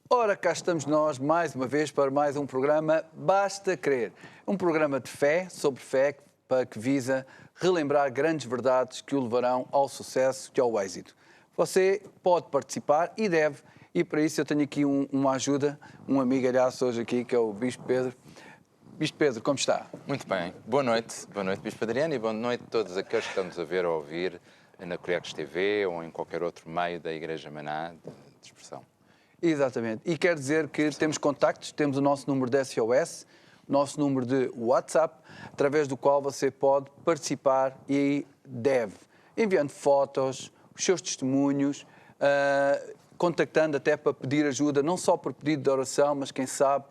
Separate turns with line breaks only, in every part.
Ora, cá estamos nós, mais uma vez, para mais um programa Basta Crer. Um programa de fé, sobre fé, que visa relembrar grandes verdades que o levarão ao sucesso e ao êxito. Você pode participar e deve, e para isso eu tenho aqui uma ajuda, um amigalhaço hoje aqui, que é o Bispo Pedro. Bispo Pedro, como está?
Muito bem. Boa noite, Bispo Adriano, e boa noite a todos aqueles que estão-nos a ver ou a ouvir na Curiacos TV ou em qualquer outro meio da Igreja Maná de expressão.
Exatamente. E quer dizer que temos contactos, temos o nosso número de SOS, o nosso número de WhatsApp, através do qual você pode participar e deve, enviando fotos, os seus testemunhos, contactando até para pedir ajuda, não só por pedido de oração, mas quem sabe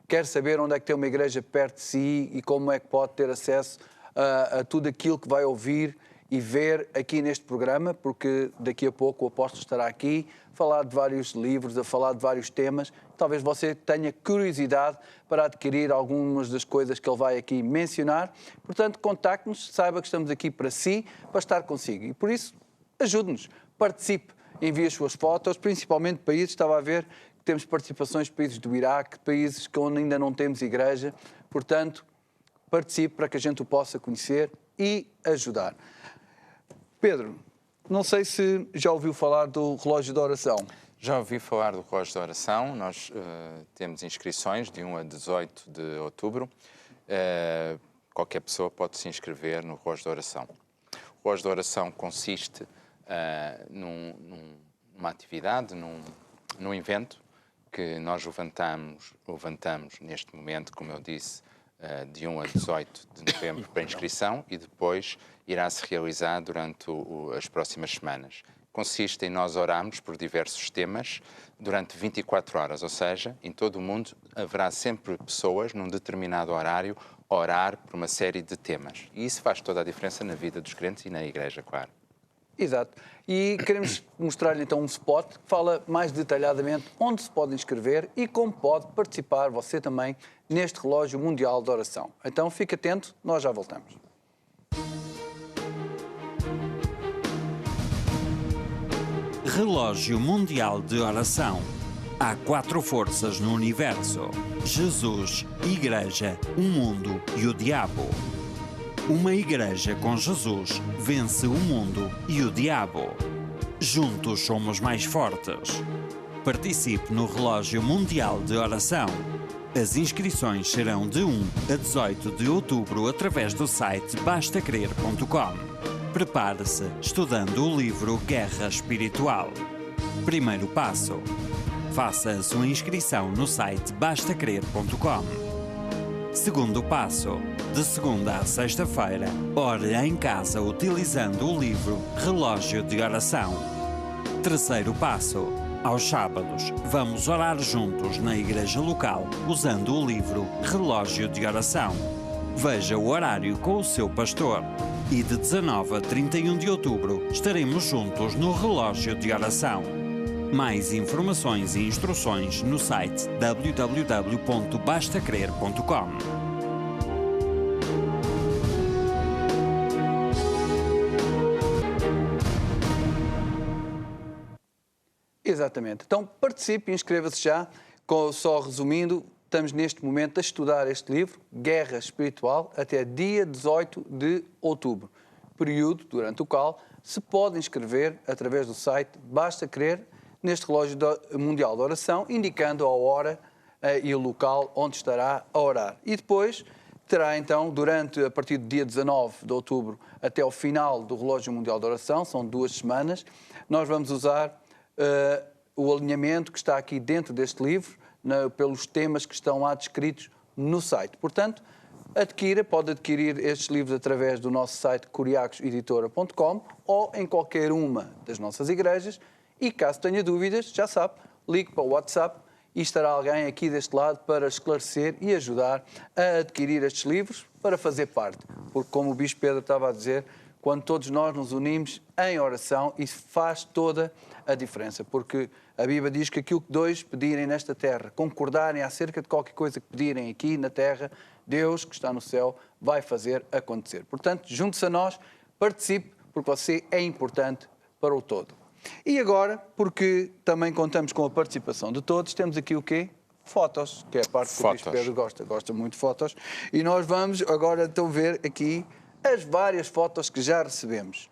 quer saber onde é que tem uma igreja perto de si e como é que pode ter acesso a tudo aquilo que vai ouvir e ver aqui neste programa, porque daqui a pouco o apóstolo estará aqui a falar de vários livros, a falar de vários temas. Talvez você tenha curiosidade para adquirir algumas das coisas que ele vai aqui mencionar. Portanto, contacte-nos, saiba que estamos aqui para si, para estar consigo. E por isso, ajude-nos, participe, envie as suas fotos, principalmente países, estava a ver que temos participações de países do Iraque, países onde ainda não temos igreja. Portanto, participe para que a gente o possa conhecer e ajudar. Pedro, não sei se já ouviu falar do relógio de oração.
Já ouvi falar do relógio de oração. Nós temos inscrições de 1 a 18 de outubro. Qualquer pessoa pode se inscrever no relógio de oração. O relógio de oração consiste numa atividade, num evento que nós levantamos neste momento, como eu disse, de 1 a 18 de novembro para inscrição e depois irá-se realizar durante as próximas semanas. Consiste em nós orarmos por diversos temas durante 24 horas, ou seja, em todo o mundo haverá sempre pessoas num determinado horário a orar por uma série de temas. E isso faz toda a diferença na vida dos crentes e na Igreja, claro.
Exato. E queremos mostrar-lhe então um spot que fala mais detalhadamente onde se pode inscrever e como pode participar você também neste relógio mundial de oração. Então fique atento, nós já voltamos.
Relógio Mundial de Oração. Há 4 forças no universo: Jesus, Igreja, o mundo e o diabo. Uma igreja com Jesus vence o mundo e o diabo. Juntos somos mais fortes. Participe no Relógio Mundial de Oração. As inscrições serão de 1 a 18 de outubro através do site bastacrer.com. Prepare-se estudando o livro Guerra Espiritual. Primeiro passo: faça a sua inscrição no site bastacrer.com. Segundo passo: de segunda a sexta-feira, ore em casa utilizando o livro Relógio de Oração. Terceiro passo: aos sábados, vamos orar juntos na igreja local usando o livro Relógio de Oração. Veja o horário com o seu pastor. E de 19 a 31 de outubro estaremos juntos no Relógio de Oração. Mais informações e instruções no site www.bastacrer.com.
Exatamente. Então participe e inscreva-se já. Só resumindo, estamos neste momento a estudar este livro, Guerra Espiritual, até dia 18 de outubro, período durante o qual se pode inscrever através do site Basta Crer neste relógio mundial de oração, indicando a hora e o local onde estará a orar. E depois terá então, a partir do dia 19 de outubro até ao final do relógio mundial de oração, são 2 semanas, nós vamos usar o alinhamento que está aqui dentro deste livro, pelos temas que estão lá descritos no site. Portanto, pode adquirir estes livros através do nosso site curiacoseditora.com ou em qualquer uma das nossas igrejas. E caso tenha dúvidas, já sabe, ligue para o WhatsApp e estará alguém aqui deste lado para esclarecer e ajudar a adquirir estes livros para fazer parte. Porque, como o Bispo Pedro estava a dizer, quando todos nós nos unimos em oração, isso faz toda a diferença. Porque a Bíblia diz que aquilo que 2 pedirem nesta terra, concordarem acerca de qualquer coisa que pedirem aqui na terra, Deus, que está no céu, vai fazer acontecer. Portanto, junte-se a nós, participe, porque você é importante para o todo. E agora, porque também contamos com a participação de todos, temos aqui o quê? Fotos, que é a parte que o Bispo
Fotos.
Pedro gosta muito de fotos. E nós vamos agora então ver aqui as várias fotos que já recebemos.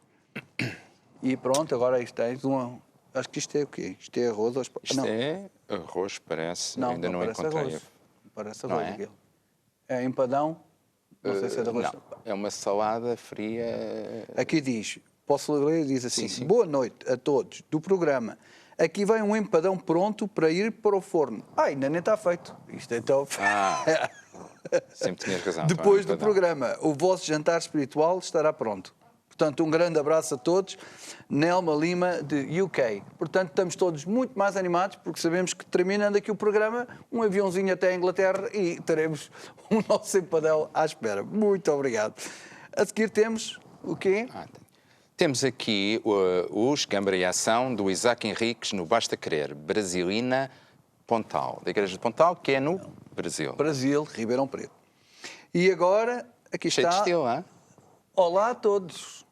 E pronto, agora isto tens uma... Acho que isto é o quê? Isto é arroz?
Isto é arroz, parece.
Não,
Ainda não
parece
encontrei.
arroz. Parece
Não
arroz
é?
aquilo. É empadão? Não sei se é de arroz.
Não, é uma salada fria.
Aqui diz, posso ler, diz assim,
Sim, sim.
boa noite a todos do programa. Aqui vai um empadão pronto para ir para o forno. Ainda nem está feito. Isto então...
Ah, sempre tinhas razão.
Depois do
Perdão.
programa, o vosso jantar espiritual estará pronto. Portanto, um grande abraço a todos. Nelma Lima, de UK. Portanto, estamos todos muito mais animados, porque sabemos que, terminando aqui o programa, um aviãozinho até a Inglaterra e teremos um nosso empadão à espera. Muito obrigado. A seguir temos o quê?
Temos aqui os Gambra e Ação do Isaac Henriques no Basta Querer, Brasilina, Pontal, da Igreja de Pontal, que é no Brasil.
Brasil, Ribeirão Preto. E agora, aqui
Cheio de
está...
estilo, hein?
Olá a todos.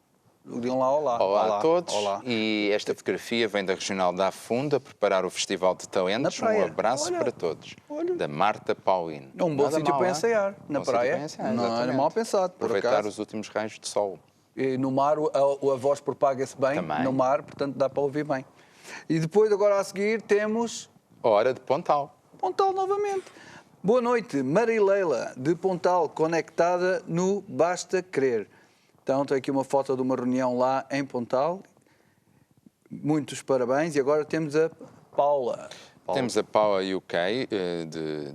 Digam lá olá.
Olá a todos.
Olá.
E esta fotografia vem da Regional da Afunda, preparar o Festival de Talentos.
Na praia.
Um abraço
Olha,
para todos.
olha.
Da Marta Paulino.
É um bom
Nada
sítio
mal,
para
hein?
ensaiar. Na
Bom sítio
praia.
para ensaiar,
Não era
exatamente.
mal pensado, por
Aproveitar
acaso.
os últimos raios de sol.
E no mar a voz propaga-se bem,
Também.
no mar, portanto dá para ouvir bem. E depois, agora a seguir, temos
Hora de Pontal.
Pontal novamente. Boa noite, Marileila, de Pontal, conectada no Basta Querer. Então, tem aqui uma foto de uma reunião lá em Pontal. Muitos parabéns. E agora temos a Paula.
Temos a Paula UK,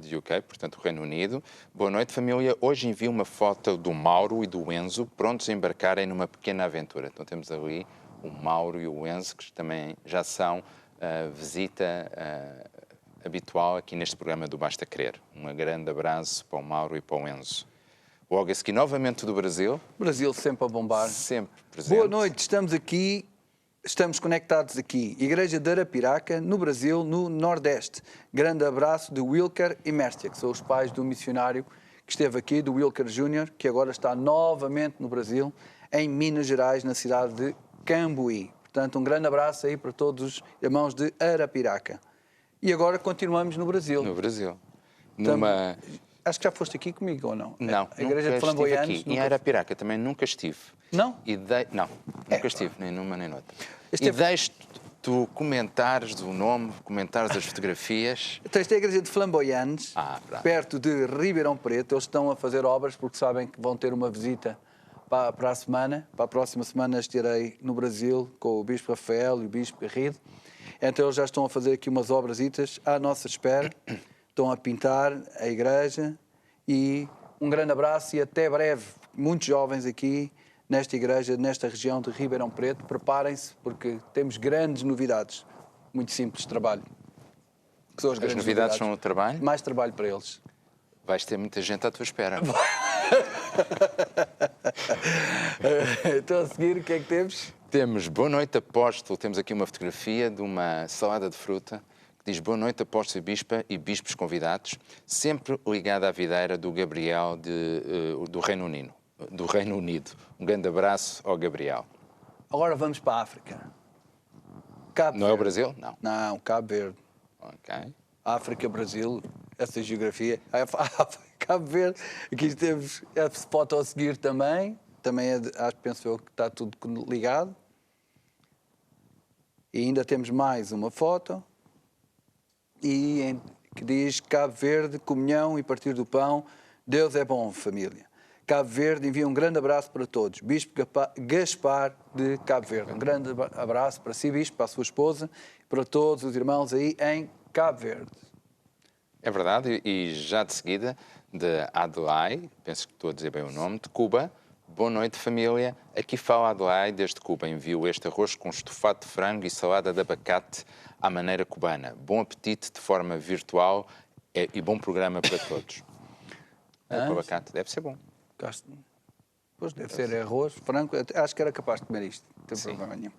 de UK, portanto, o Reino Unido. Boa noite, família. Hoje envio uma foto do Mauro e do Enzo, prontos a embarcarem numa pequena aventura. Então, temos ali o Mauro e o Enzo, que também já são visita habitual aqui neste programa do Basta Querer. Um grande abraço para o Mauro e para o Enzo. Logo a seguir, novamente do Brasil.
Brasil sempre a bombar.
Sempre presente.
Boa noite, estamos aqui, estamos conectados aqui. Igreja de Arapiraca, no Brasil, no Nordeste. Grande abraço de Wilker e Mércia, que são os pais do missionário que esteve aqui, do Wilker Júnior, que agora está novamente no Brasil, em Minas Gerais, na cidade de Cambuí. Portanto, um grande abraço aí para todos os irmãos de Arapiraca. E agora continuamos no Brasil.
No Brasil.
Estamos-
Numa...
Acho que já foste aqui comigo, ou não?
Não,
A Igreja de
nunca estive
Flamboyantes.
aqui. Em Arapiraca também nunca estive.
Não?
Não, nunca estive, nem numa nem noutra.
Este
E
é-
deixo-te tu comentares o nome, comentares as fotografias.
Então, esta é a Igreja de Flamboyantes,
pronto.
perto de Ribeirão Preto. Eles estão a fazer obras porque sabem que vão ter uma visita para a semana. Para a próxima semana estarei no Brasil com o Bispo Rafael e o Bispo Garrido. Então eles já estão a fazer aqui umas obrasitas à nossa espera. Estão a pintar a igreja e um grande abraço e até breve. Muitos jovens aqui nesta igreja, nesta região de Ribeirão Preto. Preparem-se porque temos grandes novidades. Muito simples trabalho. Que são as
As
grandes
novidades são o trabalho.
Mais trabalho para eles.
Vais ter muita gente à tua espera.
Então a seguir, o que é que temos?
Temos Boa Noite Apóstolo. Temos aqui uma fotografia de uma salada de fruta que diz Boa Noite Apóstolo e Bispa e Bispos convidados, sempre ligada à videira do Gabriel do Reino Unido. Um grande abraço ao Gabriel.
Agora vamos para a África. Cabo
Não é o
Verde.
Brasil? Não.
Não, Cabo Verde.
Ok.
África, Brasil, essa geografia. Cabo Verde, aqui temos a foto a seguir também. Também penso eu que está tudo ligado. E ainda temos mais uma foto. Que diz Cabo Verde, comunhão e partir do pão. Deus é bom, família. Cabo Verde envia um grande abraço para todos. Bispo Gaspar de Cabo Verde. Um grande abraço para si, Bispo, para a sua esposa, para todos os irmãos aí em Cabo Verde.
É verdade, e já de seguida, de Adelaide, penso que estou a dizer bem o nome, de Cuba. Boa noite, família. Aqui fala Adelaide, desde Cuba. Envio este arroz com estofado de frango e salada de abacate à maneira cubana. Bom apetite de forma virtual e bom programa para todos. Com abacate, deve ser bom.
Pois deve ser arroz, frango. Acho que era capaz de comer isto. Não tem
Sim.
problema nenhum.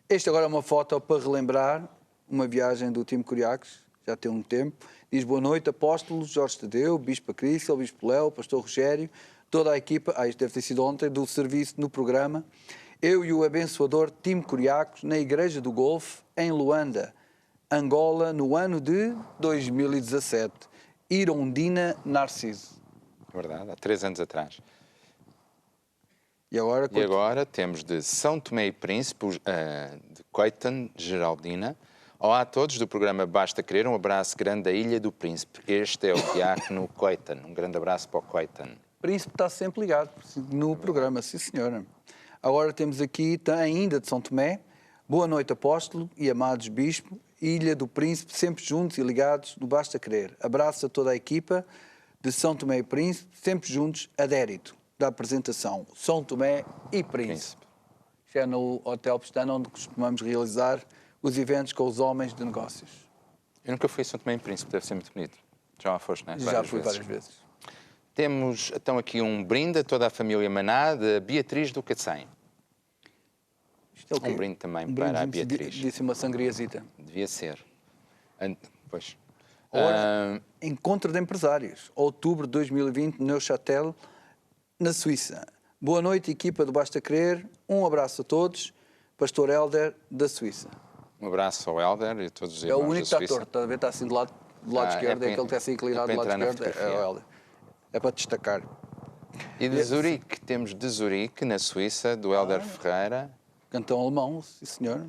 Este agora é uma foto para relembrar uma viagem do Tim Curiacos, já tem um tempo. Diz boa noite, apóstolos, Jorge Tadeu, Bispo Cristel, Bispo Léo, Pastor Rogério, toda a equipa, isto deve ter sido ontem, do serviço no programa. Eu e o abençoador Tim Curiacos na Igreja do Golfo, em Luanda, Angola, no ano de 2017. Irondina Narciso.
Verdade, há 3 anos atrás.
E agora,
E agora temos de São Tomé e Príncipe, de Coitan, Geraldina. Olá a todos do programa Basta Querer, um abraço grande da Ilha do Príncipe. Este é o diácono Coitan. Um grande abraço para o Coitan.
o Príncipe está sempre ligado no programa, sim senhora. Agora temos aqui ainda de São Tomé. Boa noite, apóstolo e amados bispo. Ilha do Príncipe, sempre juntos e ligados no Basta Querer. Abraço a toda a equipa de São Tomé e Príncipe, sempre juntos, adérito da apresentação São Tomé e Príncipe. Isto é no Hotel Pestana, onde costumamos realizar os eventos com os homens de negócios.
Eu nunca fui a São Tomé e Príncipe, deve ser muito bonito. Já lá foste, não é?
Já fui várias vezes.
Temos então aqui um brinde a toda a família Maná, de Beatriz do Cacém.
Isto é o quê?
Um brinde também para a Beatriz.
Disse uma sangriazita.
Devia ser. Pois.
Ora, Encontro de Empresários, outubro de 2020, Neuchâtel, na Suíça. Boa noite, equipa do Basta Querer. Um abraço a todos. Pastor Helder, da Suíça.
Um abraço ao Helder e a todos os
É
irmãos
o único que
da
está
Suíça.
torto, está a ver? Está assim do lado esquerdo, é aquele que está assim inclinado do lado esquerdo, é o Helder. É para destacar.
E de Zurique, temos de Zurique, na Suíça, do Helder Ferreira.
Cantão alemão, sim senhor.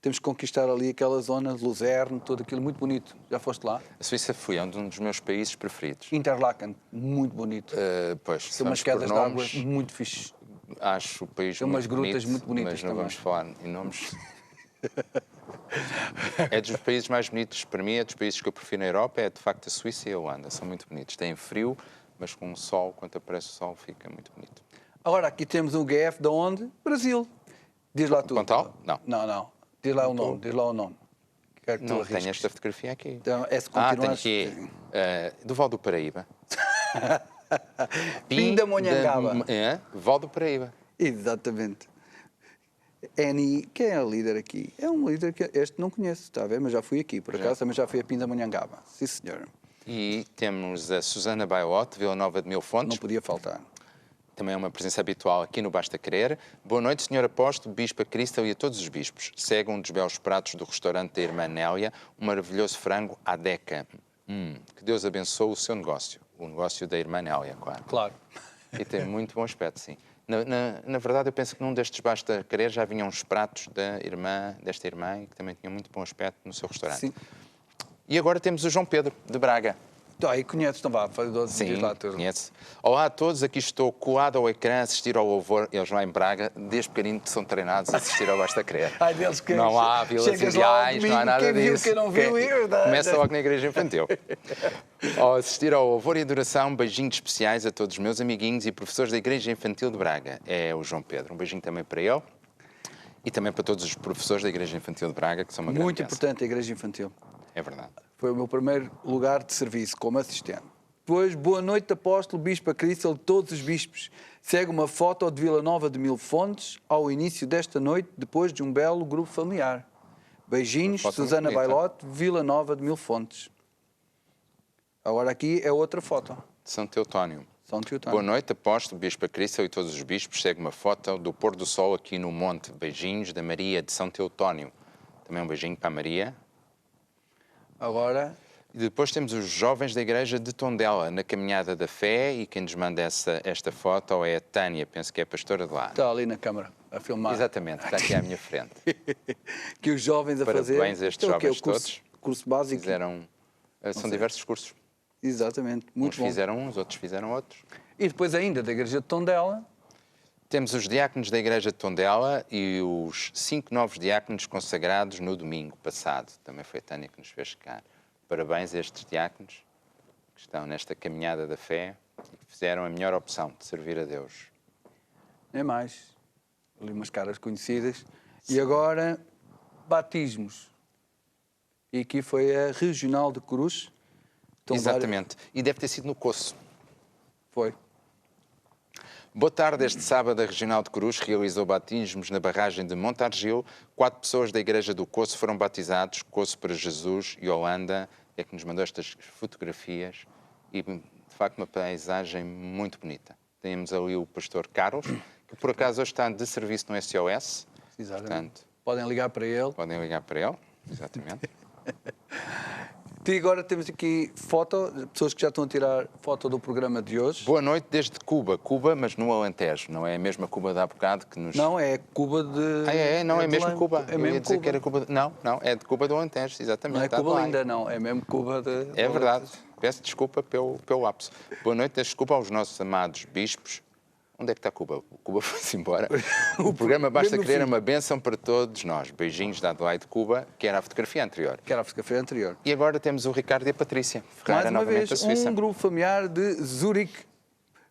Temos que conquistar ali aquela zona de Luzerne, tudo aquilo muito bonito. Já foste lá?
A Suíça foi um dos meus países preferidos.
Interlaken, muito bonito.
Pois,
Tem umas quedas de água muito fixe.
Acho o país
Tem
muito
umas grutas
bonito,
muito bonitas
mas não
também.
vamos falar em nomes. É dos países mais bonitos, para mim, é dos países que eu prefiro na Europa, é de facto a Suíça e a Holanda. São muito bonitos. Têm frio, mas com o sol, quando aparece o sol, fica muito bonito.
Agora, aqui temos um GF de onde? Brasil. Diz lá tu.
Pontal? Não.
Não. Diz lá o nome, diz lá o nome. Quero que tu
Não
arrisques.
tenho esta fotografia aqui.
Então, é se
Tenho
continuares...
aqui do Val do Paraíba.
Pindamonhangaba.
Val do Paraíba.
Exatamente. Eni, quem é o líder aqui? É um líder que este não conheço, está a ver? Mas já fui aqui, por acaso, também já fui a Pindamonhangaba. Sim, senhora.
E temos a Susana Bailote, Vila Nova de Mil Fontes.
Não podia faltar.
Também é uma presença habitual aqui no Basta Querer. Boa noite, Sr. Apóstolo, Bispa Cristal e a todos os bispos. Segue um dos belos pratos do restaurante da Irmã Nélia, um maravilhoso frango à Deca. Que Deus abençoe o seu negócio. O negócio da Irmã Nélia, claro.
Claro.
E tem muito bom aspecto, sim. Na verdade, eu penso que num destes Basta Querer já vinham os pratos desta irmã, que também tinham muito bom aspecto no seu restaurante.
Sim.
E agora temos o João Pedro, de Braga.
Então, aí conheces, então vá, faz 12
Sim,
dias lá tudo.
conhece. Olá a todos, aqui estou colado ao ecrã a assistir ao louvor. Eles lá em Braga, desde pequenino são treinados a assistir ao Basta Querer.
Ai, deles que
Não há vilas
chegas lá ao
ideais, não há
domingo,
nada
quem viu,
disso.
quem não viu,
Começa logo na igreja infantil. Ao assistir ao louvor e adoração, beijinhos especiais a todos os meus amiguinhos e professores da Igreja Infantil de Braga. É o João Pedro. Um beijinho também para ele e também para todos os professores da Igreja Infantil de Braga, que são uma grande
Muito
bênção.
importante a Igreja Infantil.
É verdade.
Foi o meu primeiro lugar de serviço como assistente. Depois, boa noite, apóstolo, bispa Cristal, todos os bispos. Segue uma foto de Vila Nova de Mil Fontes ao início desta noite, depois de um belo grupo familiar. Beijinhos,
Uma foto
Susana
muito bonita.
Bailote, Vila Nova de Mil Fontes. Agora aqui é outra foto.
De São Teotónio.
São Teotónio.
Boa noite, apóstolo, Bispa Cristal e todos os bispos. Segue uma foto do pôr do sol aqui no monte. Beijinhos da Maria de São Teotónio. Também um beijinho para a Maria.
Agora,
E depois temos os jovens da igreja de Tondela, na Caminhada da Fé, e quem nos manda esta foto é a Tânia, penso que é a pastora de lá.
está ali na câmara a filmar.
Exatamente, está aqui à minha frente.
Que os jovens a fazer...
Parabéns a estes
Isto é o quê?
jovens
O curso,
todos.
curso básico.
Fizeram, são diversos cursos.
Exatamente, muito
Uns
bom.
fizeram uns, outros fizeram outros.
E depois ainda da Igreja de Tondela,
Temos os diáconos da igreja de Tondela e os 5 novos diáconos consagrados no domingo passado. Também foi a Tânia que nos fez chegar. Parabéns a estes diáconos que estão nesta caminhada da fé e que fizeram a melhor opção de servir a Deus.
nem mais. Ali umas caras conhecidas. E agora, batismos. E aqui foi a Regional de Cruz. Estão
Exatamente. E deve ter sido no Coço.
Foi.
Boa tarde. Este sábado, a Regional de Cruz realizou batismos na barragem de Montargil. 4 pessoas da Igreja do Coço foram batizados. Coço para Jesus e Holanda é que nos mandou estas fotografias. E, de facto, uma paisagem muito bonita. Temos ali o pastor Carlos, que por acaso hoje está de serviço no SOS.
Exatamente.
Portanto,
Podem ligar para ele.
podem ligar para ele. Exatamente.
E agora temos aqui foto, pessoas que já estão a tirar foto do programa de hoje.
Boa noite desde Cuba, mas no Alentejo, não é a mesma Cuba de há bocado que nos...
Não, é Cuba de...
Não é
de
mesmo
Lã-
Cuba.
É
Eu ia
mesmo
dizer
Cuba.
que era Cuba... Não, é de Cuba do Alentejo, exatamente.
Não é
Estava
Cuba
lá.
linda, não. É mesmo Cuba de...
É verdade. Peço desculpa pelo lapso. Boa noite, desculpa aos nossos amados bispos. Onde é que está Cuba? Cuba foi-se embora. O programa Basta
Mesmo no
Querer é
fim.
uma bênção para todos nós. Beijinhos da Adelaide Cuba, que era a fotografia anterior.
Que era a fotografia anterior.
E agora temos o Ricardo e a Patrícia Ferreira,
Mais uma
novamente
vez,
da Suíça.
um grupo familiar de Zurique.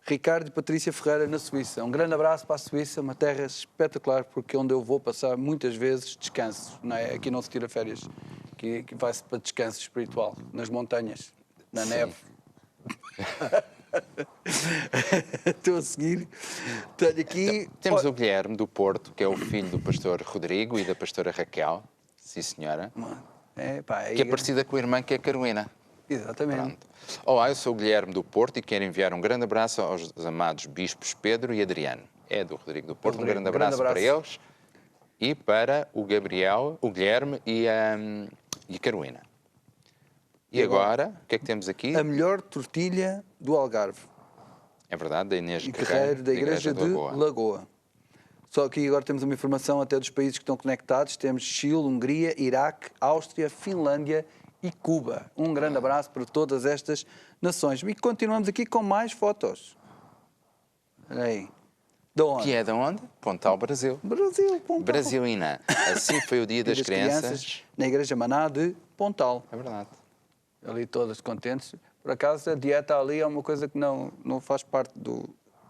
Ricardo e Patrícia Ferreira, na Suíça. Um grande abraço para a Suíça, uma terra espetacular, porque é onde eu vou passar muitas vezes descanso. Não é? Aqui não se tira férias, que vai-se para descanso espiritual, nas montanhas, na neve. Estou a seguir. Tenho aqui...
Temos o Guilherme, do Porto, que é o filho do pastor Rodrigo e da pastora Raquel. Sim, senhora. Que é parecida com a irmã, que é a Carolina.
Exatamente.
Pronto. Olá, eu sou o Guilherme do Porto e quero enviar um grande abraço aos amados bispos Pedro e Adriano. É do Rodrigo do Porto.
Rodrigo,
Um grande abraço para eles e para o Gabriel, o Guilherme e a Carolina. E agora, o que é que temos aqui?
A melhor tortilha do Algarve.
É verdade, da Inês
E
Guerreiro,
Guerreiro, da Igreja de Lagoa. Só que agora temos uma informação até dos países que estão conectados. Temos Chile, Hungria, Iraque, Áustria, Finlândia e Cuba. Um grande abraço para todas estas nações. E continuamos aqui com mais fotos. Espera aí. De onde?
Que é de onde? Pontal, Brasil.
Brasil, Pontal.
Brasilina. Assim foi o Dia das Crianças.
Na Igreja Maná de Pontal.
É verdade.
Ali todas contentes. Por acaso, a dieta ali é uma coisa que não faz parte do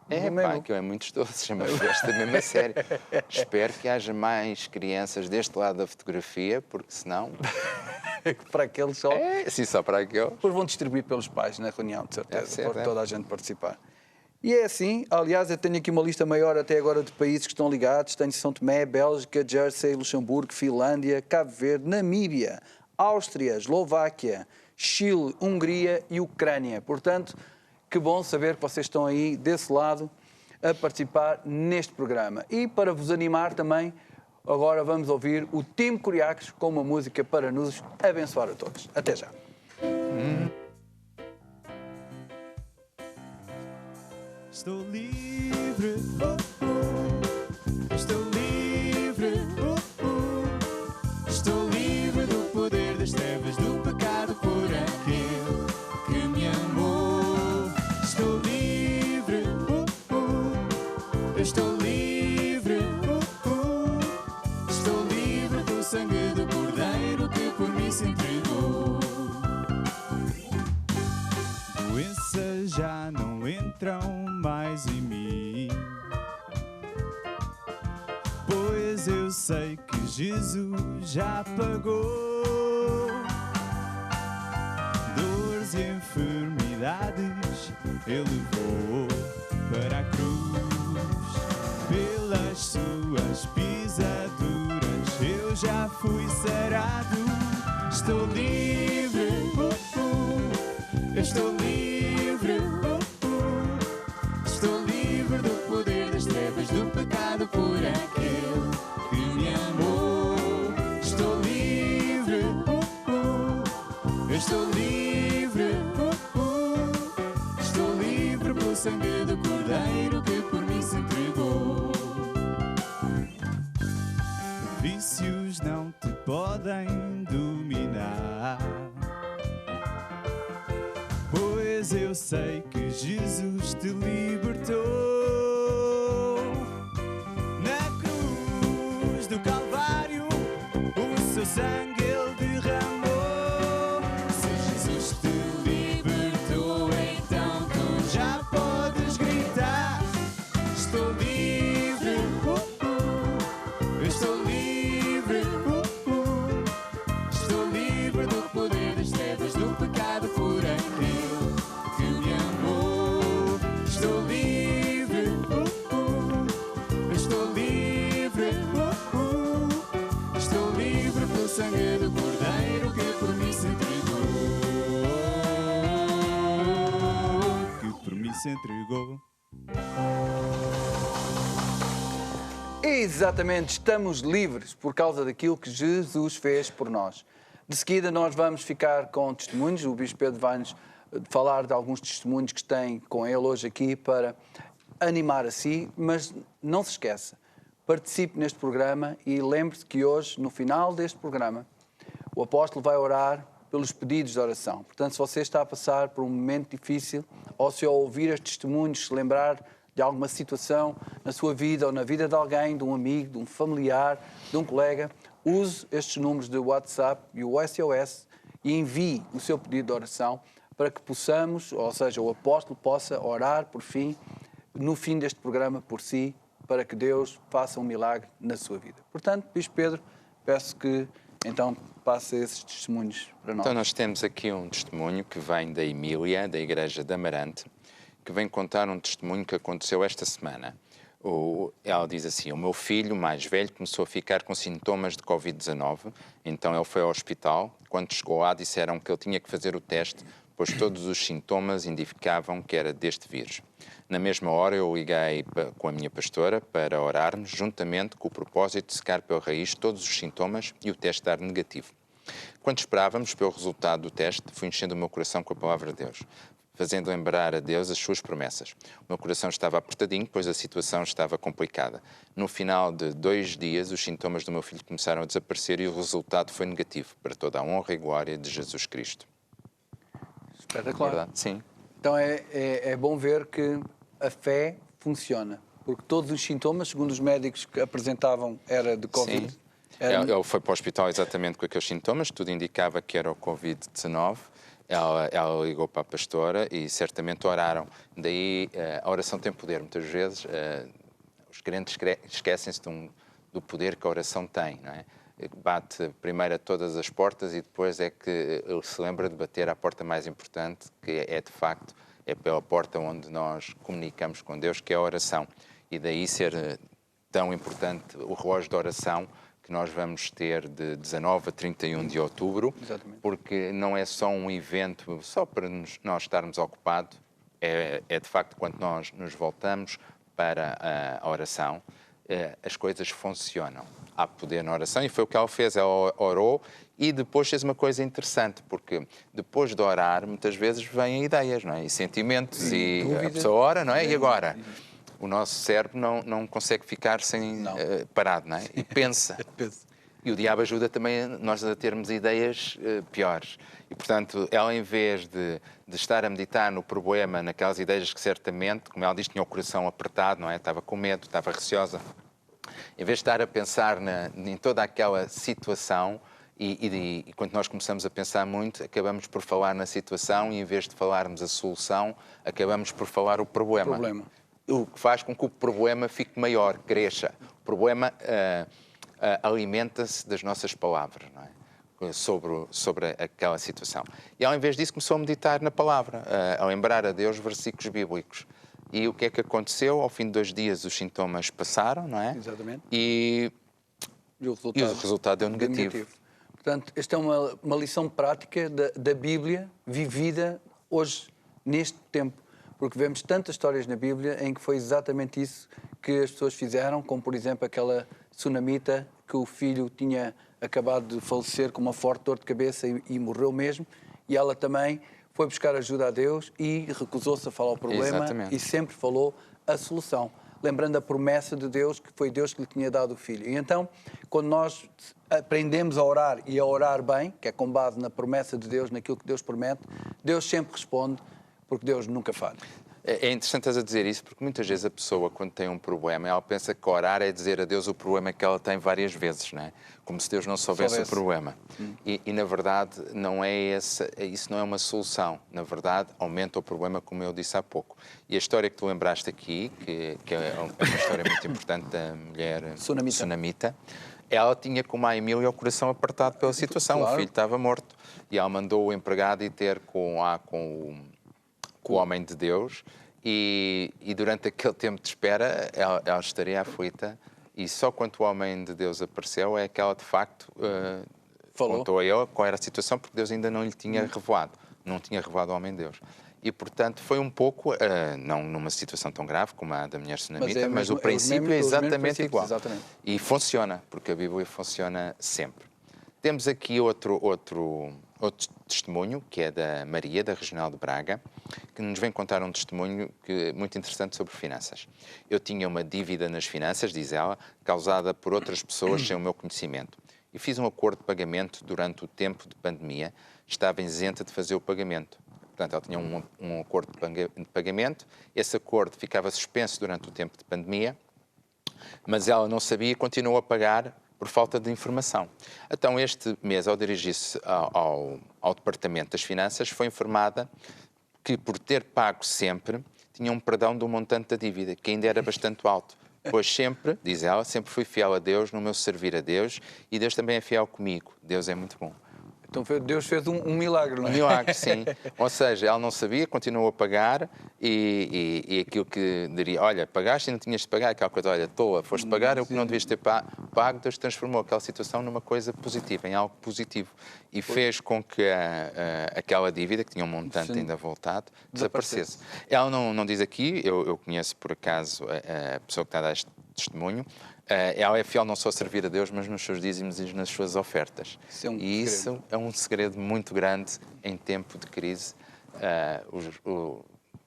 É,
menu.
pá, aquilo é muito doce, chama-se esta mesmo a sério. Espero que haja mais crianças deste lado da fotografia, porque senão...
Para aqueles só...
É, sim, só para aqueles.
Depois vão distribuir pelos pais na reunião, de certeza,
Deve ser,
para
deve.
toda a gente participar. E é assim, aliás, eu tenho aqui uma lista maior até agora de países que estão ligados. Tenho São Tomé, Bélgica, Jersey, Luxemburgo, Finlândia, Cabo Verde, Namíbia, Áustria, Eslováquia, Chile, Hungria e Ucrânia. Portanto, que bom saber que vocês estão aí desse lado a participar neste programa. E para vos animar também, agora vamos ouvir o Tim Curiacos com uma música para nos abençoar a todos. Até já.
Estou livre, estou livre, estou livre do poder das trevas, do pecado por aquele que me amou. Estou livre, estou livre, estou livre do sangue do Cordeiro que por mim se entregou. Doenças já não entram mais em mim, pois eu sei que Jesus já pagou. Dores e enfermidades Ele levou para a cruz. Pelas suas pisaduras eu já fui sarado. Estou livre, estou livre, estou livre do poder das trevas, do pecado por aquele que me amou. Estou livre, estou livre, estou livre pelo sangue do Cordeiro que por mim se entregou. Vícios não te podem dominar, pois eu sei que Jesus te libertou. Na cruz do Calvário, o seu sangue Ele derramou. Se Jesus te libertou, então tu já podes gritar: estou livre, eu estou livre, estou livre do poder das trevas, do pecado por aquele que me amou. Estou livre, estou livre, estou livre pelo sangue do Cordeiro que por mim se entregou, que por mim se entregou.
Exatamente, estamos livres por causa daquilo que Jesus fez por nós. De seguida nós vamos ficar com testemunhos, o Bispo Pedro vai-nos falar de alguns testemunhos que tem com ele hoje aqui para animar a si, mas não se esqueça, participe neste programa e lembre-se que hoje, no final deste programa, o apóstolo vai orar pelos pedidos de oração. Portanto, se você está a passar por um momento difícil, ou se ao ouvir estes testemunhos se lembrar de alguma situação na sua vida ou na vida de alguém, de um amigo, de um familiar, de um colega, use estes números de WhatsApp e o SOS e envie o seu pedido de oração para que possamos, ou seja, o apóstolo possa orar por fim, no fim deste programa, por si, para que Deus faça um milagre na sua vida. Portanto, Bispo Pedro, peço que então passe esses testemunhos para nós.
Então nós temos aqui um testemunho que vem da Emília, da Igreja de Amarante, que vem contar um testemunho que aconteceu esta semana. Ela diz assim: o meu filho mais velho começou a ficar com sintomas de Covid-19, então ele foi ao hospital. Quando chegou lá disseram que ele tinha que fazer o teste, pois todos os sintomas indicavam que era deste vírus. Na mesma hora eu liguei com a minha pastora para orarmos, juntamente com o propósito de secar pela raiz todos os sintomas e o teste dar negativo. Quando esperávamos pelo resultado do teste, fui enchendo o meu coração com a palavra de Deus, fazendo lembrar a Deus as suas promessas. O meu coração estava apertadinho, pois a situação estava complicada. No final de 2 dias, os sintomas do meu filho começaram a desaparecer e o resultado foi negativo, para toda a honra e glória de Jesus Cristo.
Espetacular.
Verdade? Sim.
Então é bom ver que a fé funciona, porque todos os sintomas, segundo os médicos que apresentavam, era de Covid.
Sim. Ele foi para o hospital exatamente com aqueles sintomas, tudo indicava que era o Covid-19. Ela ligou para a pastora e certamente oraram. Daí a oração tem poder. Muitas vezes os crentes esquecem-se do poder que a oração tem, não é? Bate primeiro a todas as portas e depois é que se lembra de bater à porta mais importante, que é de facto pela porta onde nós comunicamos com Deus, que é a oração. E daí ser tão importante o relógio de oração que nós vamos ter de 19 a 31 de outubro,
Exatamente.
porque não é só um evento só para nós estarmos ocupados, é de facto quando nós nos voltamos para a oração, as coisas funcionam. Há poder na oração e foi o que ela fez, ela orou e depois fez uma coisa interessante, porque depois de orar muitas vezes vêm ideias, não é? E sentimentos e a pessoa ora, não é? E agora? O nosso cérebro não consegue ficar parado, não é? E pensa. E o diabo ajuda também nós a termos ideias piores. E, portanto, ela, em vez de estar a meditar no problema, naquelas ideias que certamente, como ela diz, tinha o coração apertado, não é? Estava com medo, estava receosa. Em vez de estar a pensar em toda aquela situação, e quando nós começamos a pensar muito, acabamos por falar na situação e, em vez de falarmos a solução, acabamos por falar o problema. O que faz com que o problema fique maior, cresça. O problema alimenta-se das nossas palavras, não é? sobre aquela situação. E ela, em vez disso, começou a meditar na palavra, a lembrar a Deus versículos bíblicos. E o que é que aconteceu? Ao fim de 2 dias os sintomas passaram, não é?
Exatamente.
E o resultado deu negativo.
Portanto, esta é uma lição prática da Bíblia vivida hoje, neste tempo. Porque vemos tantas histórias na Bíblia em que foi exatamente isso que as pessoas fizeram, como, por exemplo, aquela sunamita que o filho tinha acabado de falecer com uma forte dor de cabeça e morreu mesmo, e ela também foi buscar ajuda a Deus e recusou-se a falar o problema. Exatamente. E sempre falou a solução, lembrando a promessa de Deus, que foi Deus que lhe tinha dado o filho. E então, quando nós aprendemos a orar e a orar bem, que é com base na promessa de Deus, naquilo que Deus promete, Deus sempre responde, porque Deus nunca falha.
É interessante a dizer isso, porque muitas vezes a pessoa, quando tem um problema, ela pensa que orar é dizer a Deus o problema que ela tem várias vezes, não é? Como se Deus não soubesse o problema. E na verdade, não é isso não é uma solução. Na verdade, aumenta o problema, como eu disse há pouco. E a história que tu lembraste aqui, que é uma história muito importante da mulher sunamita, ela tinha, como a Emília, o coração apertado pela situação. Claro. O filho estava morto. E ela mandou o empregado ir ter com o homem de Deus e durante aquele tempo de espera ela estaria aflita e só quando o homem de Deus apareceu é que ela de facto contou a ele qual era a situação, porque Deus ainda não lhe tinha revelado. não tinha revelado ao homem Deus. E, portanto, foi um pouco, não numa situação tão grave como a da mulher sunamita, mas o princípio é exatamente igual.
Exatamente.
E funciona, porque a Bíblia funciona sempre. Temos aqui outro testemunho, que é da Maria, da Regional de Braga, que nos vem contar um testemunho muito interessante sobre finanças. Eu tinha uma dívida nas finanças, diz ela, causada por outras pessoas sem o meu conhecimento. E fiz um acordo de pagamento durante o tempo de pandemia, estava isenta de fazer o pagamento. Portanto, ela tinha um acordo de pagamento, esse acordo ficava suspenso durante o tempo de pandemia, mas ela não sabia e continuou a pagar por falta de informação. Então, este mês, ao dirigir-se ao Departamento das Finanças, foi informada que, por ter pago sempre, tinha um perdão do montante da dívida, que ainda era bastante alto. Pois sempre, diz ela, sempre fui fiel a Deus no meu servir a Deus e Deus também é fiel comigo. Deus é muito bom.
Então Deus fez um milagre, não é?
Um milagre, sim. Ou seja, ela não sabia, continuou a pagar e aquilo que diria, olha, pagaste e não tinhas de pagar, aquela coisa, olha, toa, foste pagar, é o que não devias ter pago, Deus transformou aquela situação numa coisa positiva, em algo positivo. E fez com que aquela dívida, que tinha um montante ainda voltado, desaparecesse. Ela não diz aqui, eu conheço por acaso a pessoa que está a dar este testemunho, ela é fiel não só a servir a Deus, mas nos seus dízimos e nas suas ofertas. Isso é um segredo muito grande em tempo de crise.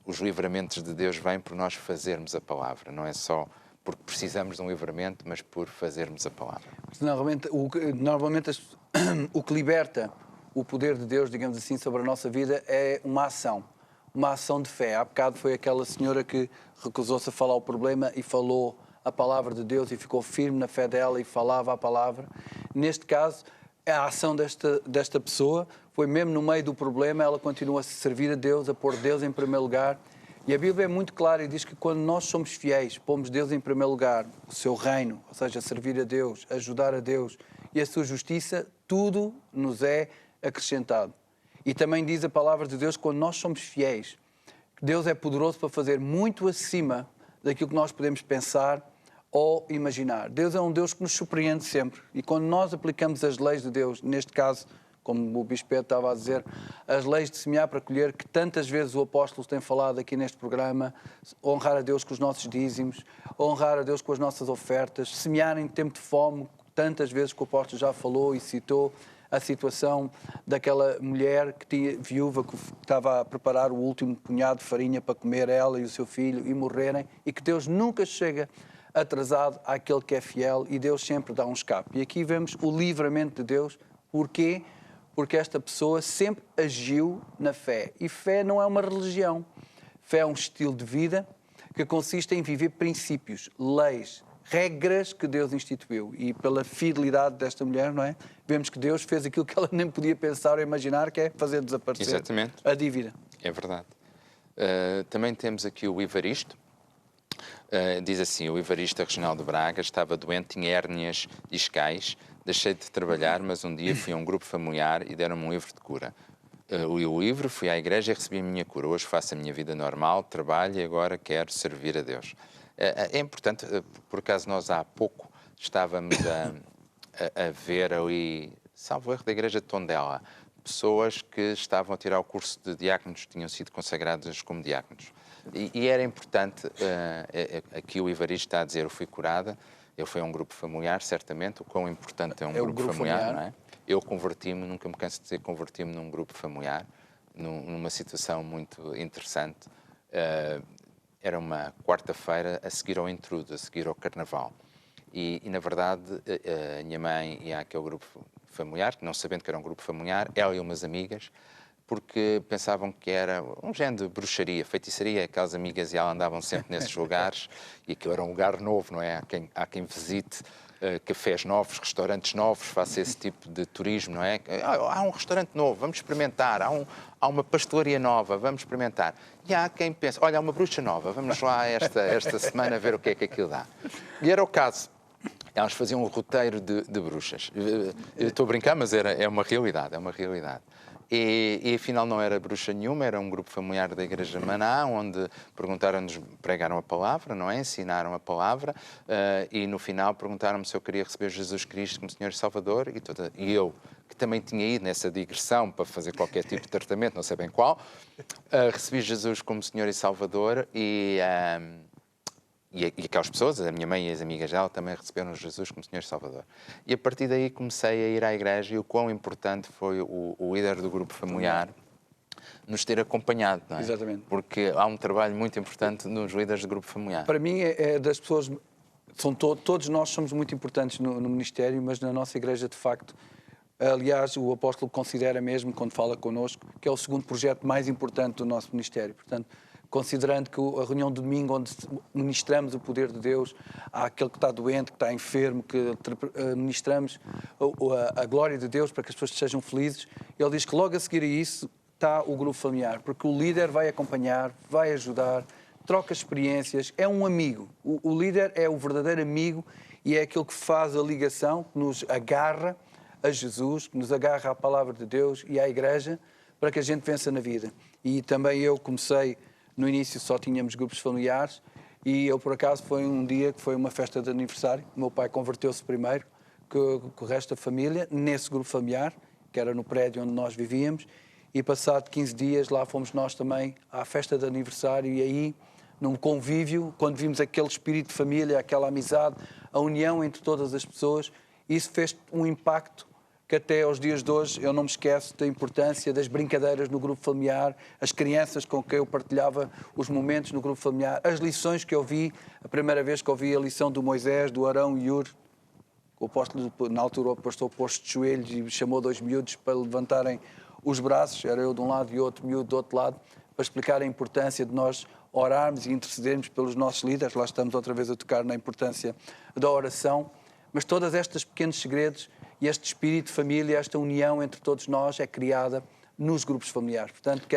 Os livramentos de Deus vêm por nós fazermos a palavra. Não é só porque precisamos de um livramento, mas por fazermos a palavra.
Normalmente o que liberta o poder de Deus, digamos assim, sobre a nossa vida é uma ação de fé. Há bocado foi aquela senhora que recusou-se a falar o problema e falou a palavra de Deus e ficou firme na fé dela e falava a palavra. Neste caso, a ação desta pessoa foi mesmo no meio do problema, ela continua a servir a Deus, a pôr Deus em primeiro lugar. E a Bíblia é muito clara e diz que quando nós somos fiéis, pomos Deus em primeiro lugar, o seu reino, ou seja, servir a Deus, ajudar a Deus e a sua justiça, tudo nos é acrescentado. E também diz a palavra de Deus que quando nós somos fiéis, que Deus é poderoso para fazer muito acima daquilo que nós podemos pensar ou imaginar. Deus é um Deus que nos surpreende sempre. E quando nós aplicamos as leis de Deus, neste caso, como o Bispo Pedro estava a dizer, as leis de semear para colher, que tantas vezes o apóstolo tem falado aqui neste programa, honrar a Deus com os nossos dízimos, honrar a Deus com as nossas ofertas, semear em tempo de fome, tantas vezes que o apóstolo já falou e citou a situação daquela mulher que tinha viúva que estava a preparar o último punhado de farinha para comer ela e o seu filho e morrerem, e que Deus nunca chega atrasado àquele que é fiel e Deus sempre dá um escape. E aqui vemos o livramento de Deus. Porquê? Porque esta pessoa sempre agiu na fé. E fé não é uma religião. Fé é um estilo de vida que consiste em viver princípios, leis, regras que Deus instituiu. E pela fidelidade desta mulher, não é? Vemos que Deus fez aquilo que ela nem podia pensar ou imaginar, que é fazer desaparecer a dívida.
É verdade. Também temos aqui o Ivaristo. Diz assim, o Ivaristo Regional de Braga estava doente, tinha hérnias discais, deixei de trabalhar, mas um dia fui a um grupo familiar e deram-me um livro de cura. Li o livro, fui à igreja e recebi a minha cura. Hoje faço a minha vida normal, trabalho e agora quero servir a Deus. É importante, por acaso nós há pouco estávamos a ver ali, salvo erro, da igreja de Tondela, pessoas que estavam a tirar o curso de diáconos, tinham sido consagradas como diáconos. E era importante, aqui o Ivaristo está a dizer, eu fui curada, ele foi a um grupo familiar, certamente, o quão importante é um grupo familiar, não é? Eu converti-me, nunca me canso de dizer, converti-me num grupo familiar, numa situação muito interessante. Era uma quarta-feira a seguir ao intrudo, a seguir ao carnaval. E na verdade, a minha mãe ia àquele grupo familiar, não sabendo que era um grupo familiar, ela e umas amigas, porque pensavam que era um género de bruxaria, feitiçaria, aquelas amigas e ela andavam sempre nesses lugares, e aquilo era um lugar novo, não é? Há quem visite cafés novos, restaurantes novos, faça esse tipo de turismo, não é? Há um restaurante novo, vamos experimentar, há uma pastelaria nova, vamos experimentar. E há quem pense, olha, há uma bruxa nova, vamos lá esta semana ver o que é que aquilo dá. E era o caso. Elas faziam um roteiro de bruxas. Eu estou a brincar, mas é uma realidade, é uma realidade. E afinal não era bruxa nenhuma, era um grupo familiar da Igreja Maná, onde perguntaram-nos, pregaram a palavra, não é? Ensinaram a palavra, e no final perguntaram-me se eu queria receber Jesus Cristo como Senhor e Salvador, e eu, que também tinha ido nessa digressão para fazer qualquer tipo de tratamento, não sei bem qual, recebi Jesus como Senhor e Salvador, e aquelas pessoas, a minha mãe e as amigas dela, também receberam Jesus como Senhor e Salvador. E a partir daí comecei a ir à igreja, e o quão importante foi o líder do grupo familiar nos ter acompanhado, não é?
Exatamente.
Porque há um trabalho muito importante nos líderes do grupo familiar.
Para mim, é das pessoas... Todos nós somos muito importantes no ministério, mas na nossa igreja, de facto... Aliás, o apóstolo considera mesmo, quando fala connosco, que é o segundo projeto mais importante do nosso ministério. Portanto, considerando que a reunião de domingo, onde ministramos o poder de Deus àquele que está doente, que está enfermo, que ministramos a glória de Deus para que as pessoas sejam felizes, ele diz que logo a seguir a isso está o grupo familiar, porque o líder vai acompanhar, vai ajudar, troca experiências, é um amigo. O líder é o verdadeiro amigo e é aquele que faz a ligação, que nos agarra a Jesus, que nos agarra à palavra de Deus e à igreja para que a gente vença na vida. E também eu comecei... No início só tínhamos grupos familiares e eu, por acaso, foi um dia que foi uma festa de aniversário. O meu pai converteu-se primeiro que o resto da família, nesse grupo familiar, que era no prédio onde nós vivíamos, e passado 15 dias lá fomos nós também à festa de aniversário e aí, num convívio, quando vimos aquele espírito de família, aquela amizade, a união entre todas as pessoas, isso fez um impacto que até aos dias de hoje eu não me esqueço da importância das brincadeiras no grupo familiar, as crianças com quem eu partilhava os momentos no grupo familiar, as lições que eu vi, a primeira vez que eu vi a lição do Moisés, do Arão e Ur, o apóstolo, na altura o pastor pôs-se de joelhos e chamou 2 miúdos para levantarem os braços, era eu de um lado e outro miúdo do outro lado, para explicar a importância de nós orarmos e intercedermos pelos nossos líderes. Lá estamos outra vez a tocar na importância da oração, mas todos estes pequenos segredos e este espírito de família, esta união entre todos nós é criada nos grupos familiares. Portanto,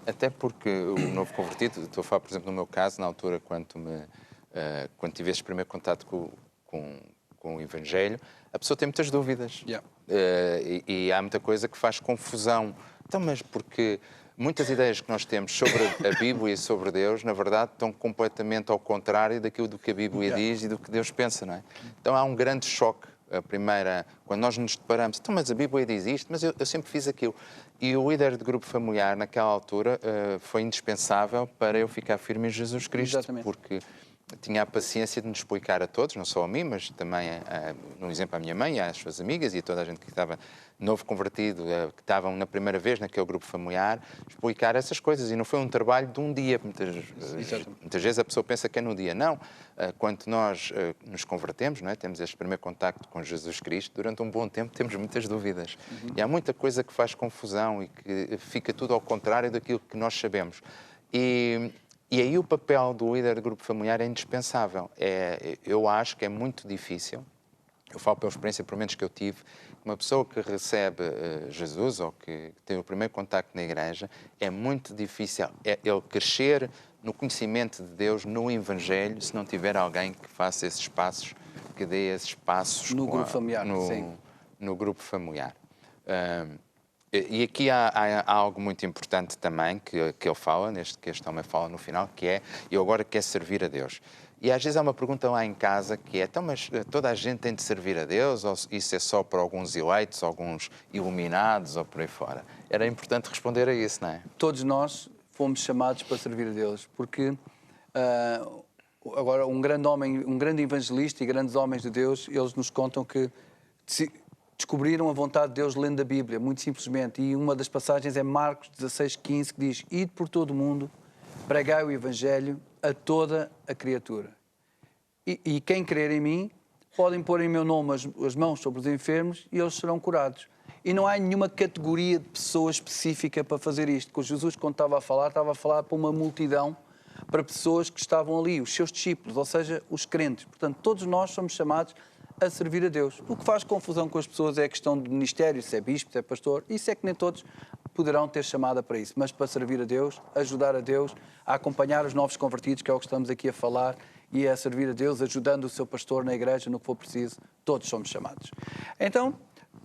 até porque o novo convertido, estou a falar, por exemplo, no meu caso, na altura, quando tive esse primeiro contato com o Evangelho, a pessoa tem muitas dúvidas.
Yeah.
E há muita coisa que faz confusão. Então, mas porque muitas ideias que nós temos sobre a Bíblia e sobre Deus, na verdade, estão completamente ao contrário daquilo do que a Bíblia diz e do que Deus pensa, não é? Então há um grande choque. A primeira, quando nós nos deparamos, então, mas a Bíblia diz isto, mas eu sempre fiz aquilo. E o líder de grupo familiar, naquela altura, foi indispensável para eu ficar firme em Jesus Cristo.
Exatamente.
Porque tinha a paciência de nos explicar a todos, não só a mim, mas também, no exemplo, à minha mãe, às suas amigas e a toda a gente que estava novo convertido, que estavam na primeira vez naquele grupo familiar, explicar essas coisas. E não foi um trabalho de um dia. Muitas vezes a pessoa pensa que é no dia. Não. Quando nós nos convertemos, não é? Temos este primeiro contacto com Jesus Cristo, durante um bom tempo temos muitas dúvidas. E há muita coisa que faz confusão e que fica tudo ao contrário daquilo que nós sabemos. E aí o papel do líder do grupo familiar é indispensável. Eu acho que é muito difícil, eu falo pela experiência, pelo menos que eu tive, uma pessoa que recebe Jesus ou que tem o primeiro contacto na igreja, é muito difícil ele crescer no conhecimento de Deus, no Evangelho, se não tiver alguém que faça esses passos, que dê esses passos
no grupo familiar.
No grupo familiar. E aqui há algo muito importante também que ele fala, que este homem fala no final, que é: eu agora quero servir a Deus. E às vezes há uma pergunta lá em casa que é: então, mas toda a gente tem de servir a Deus? Ou isso é só para alguns eleitos, alguns iluminados ou por aí fora? Era importante responder a isso, não é?
Todos nós fomos chamados para servir a Deus, porque agora um grande evangelista e grandes homens de Deus, eles nos contam que descobriram a vontade de Deus lendo a Bíblia, muito simplesmente. E uma das passagens é Marcos 16:15, que diz: ide por todo o mundo, pregai o Evangelho a toda a criatura. E quem crer em mim, podem pôr em meu nome as mãos sobre os enfermos e eles serão curados. E não há nenhuma categoria de pessoa específica para fazer isto. Com Jesus, quando estava a falar para uma multidão, para pessoas que estavam ali, os seus discípulos, ou seja, os crentes. Portanto, todos nós somos chamados a servir a Deus. O que faz confusão com as pessoas é a questão do ministério, se é bispo, se é pastor. Isso é que nem todos poderão ter chamada para isso. Mas para servir a Deus, ajudar a Deus, a acompanhar os novos convertidos, que é o que estamos aqui a falar, e a servir a Deus, ajudando o seu pastor na igreja, no que for preciso, todos somos chamados. Então,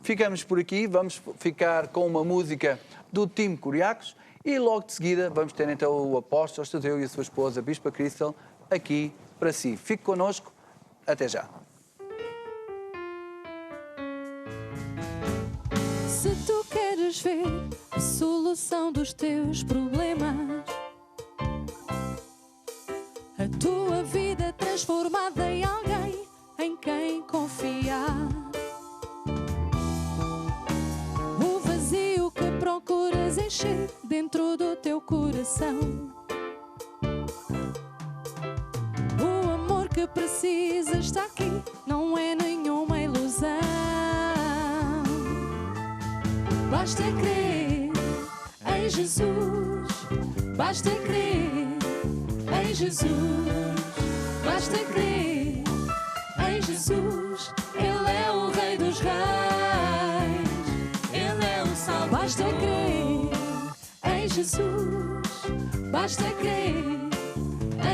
ficamos por aqui, vamos ficar com uma música do Tim Curiacos e logo de seguida vamos ter então o apóstolo Estadeu e a sua esposa, a Bispa Crystal, aqui para si. Fique connosco, até já.
Se tu queres ver a solução dos teus problemas, a tua vida transformada em alguém em quem confiar, o vazio que procuras encher dentro do teu coração, o amor que precisas está aqui, não é nenhuma ilusão. Basta crer em Jesus, basta crer em Jesus, basta crer em Jesus, Ele é o Rei dos Reis, Ele é o Salvador. Basta crer em Jesus, basta crer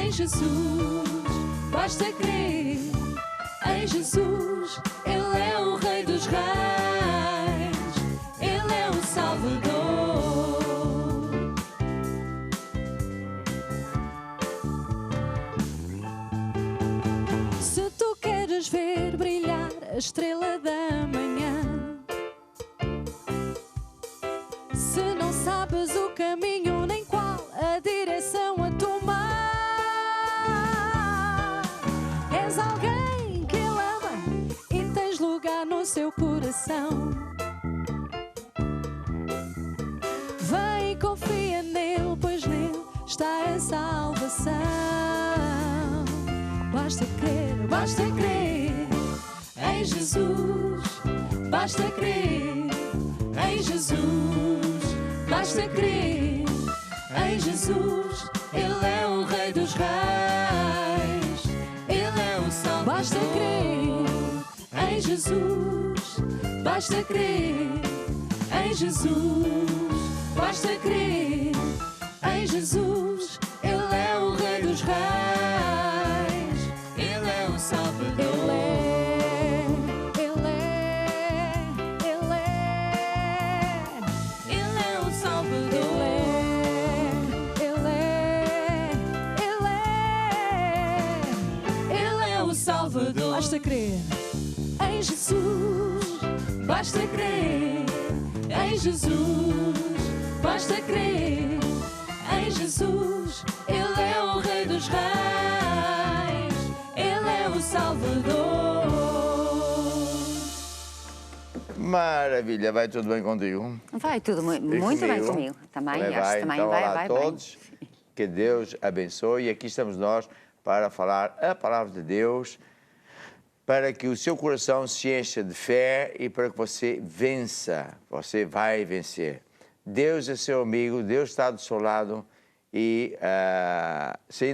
em Jesus, basta crer em Jesus, Ele é o Rei dos Reis, Ele é o Salvador. Se tu queres ver brilhar a estrela da manhã, se não sabes o caminho nem qual a direção a tomar, és alguém que Ele ama e tens lugar no seu coração. Vem e confia nele, pois nele está a salvação. Basta crer em Jesus, basta crer em Jesus, basta crer em Jesus, Ele é o Rei dos Reis, Ele é o Salvador. Basta crer em Jesus, basta crer em Jesus, basta crer em Jesus, Ele é o Rei dos Reis, Ele é o Salvador. Ele é o Salvador. Ele é o Salvador. Basta crer em Jesus, basta crer em Jesus, basta crer em Jesus, Ele é o Rei dos Reis, Ele é o Salvador.
Maravilha, vai tudo bem contigo?
Vai tudo muito bem comigo. Também, acho que também
então,
vai,
olá
vai
a todos.
bem.
Que Deus abençoe. E aqui estamos nós para falar a palavra de Deus, para que o seu coração se encha de fé e para que você vença. Você vai vencer. Deus é seu amigo, Deus está do seu lado. E se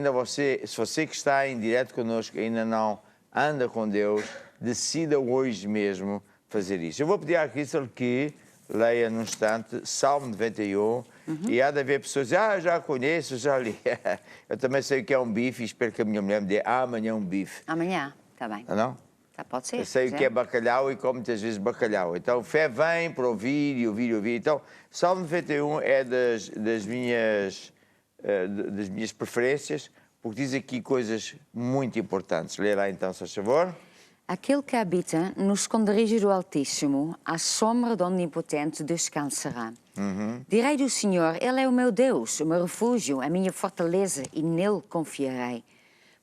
você que está em direto connosco ainda não anda com Deus, decida hoje mesmo fazer isso. Eu vou pedir à Crystal que leia num instante Salmo 91 e há de haver pessoas que dizem, já conheço, já li. Eu também sei o que é um bife e espero que a minha mulher me dê amanhã um bife.
Amanhã, está bem.
Não?
Tá, pode ser.
Eu sei o que é bacalhau e como muitas vezes bacalhau. Então, fé vem para ouvir e ouvir e ouvir. Então, Salmo 91 é das minhas preferências, porque diz aqui coisas muito importantes. Lê lá então, se faz favor.
Aquele que habita no esconderijo do Altíssimo, à sombra do Onipotente descansará. Direi do Senhor, Ele é o meu Deus, o meu refúgio, a minha fortaleza, e nele confiarei.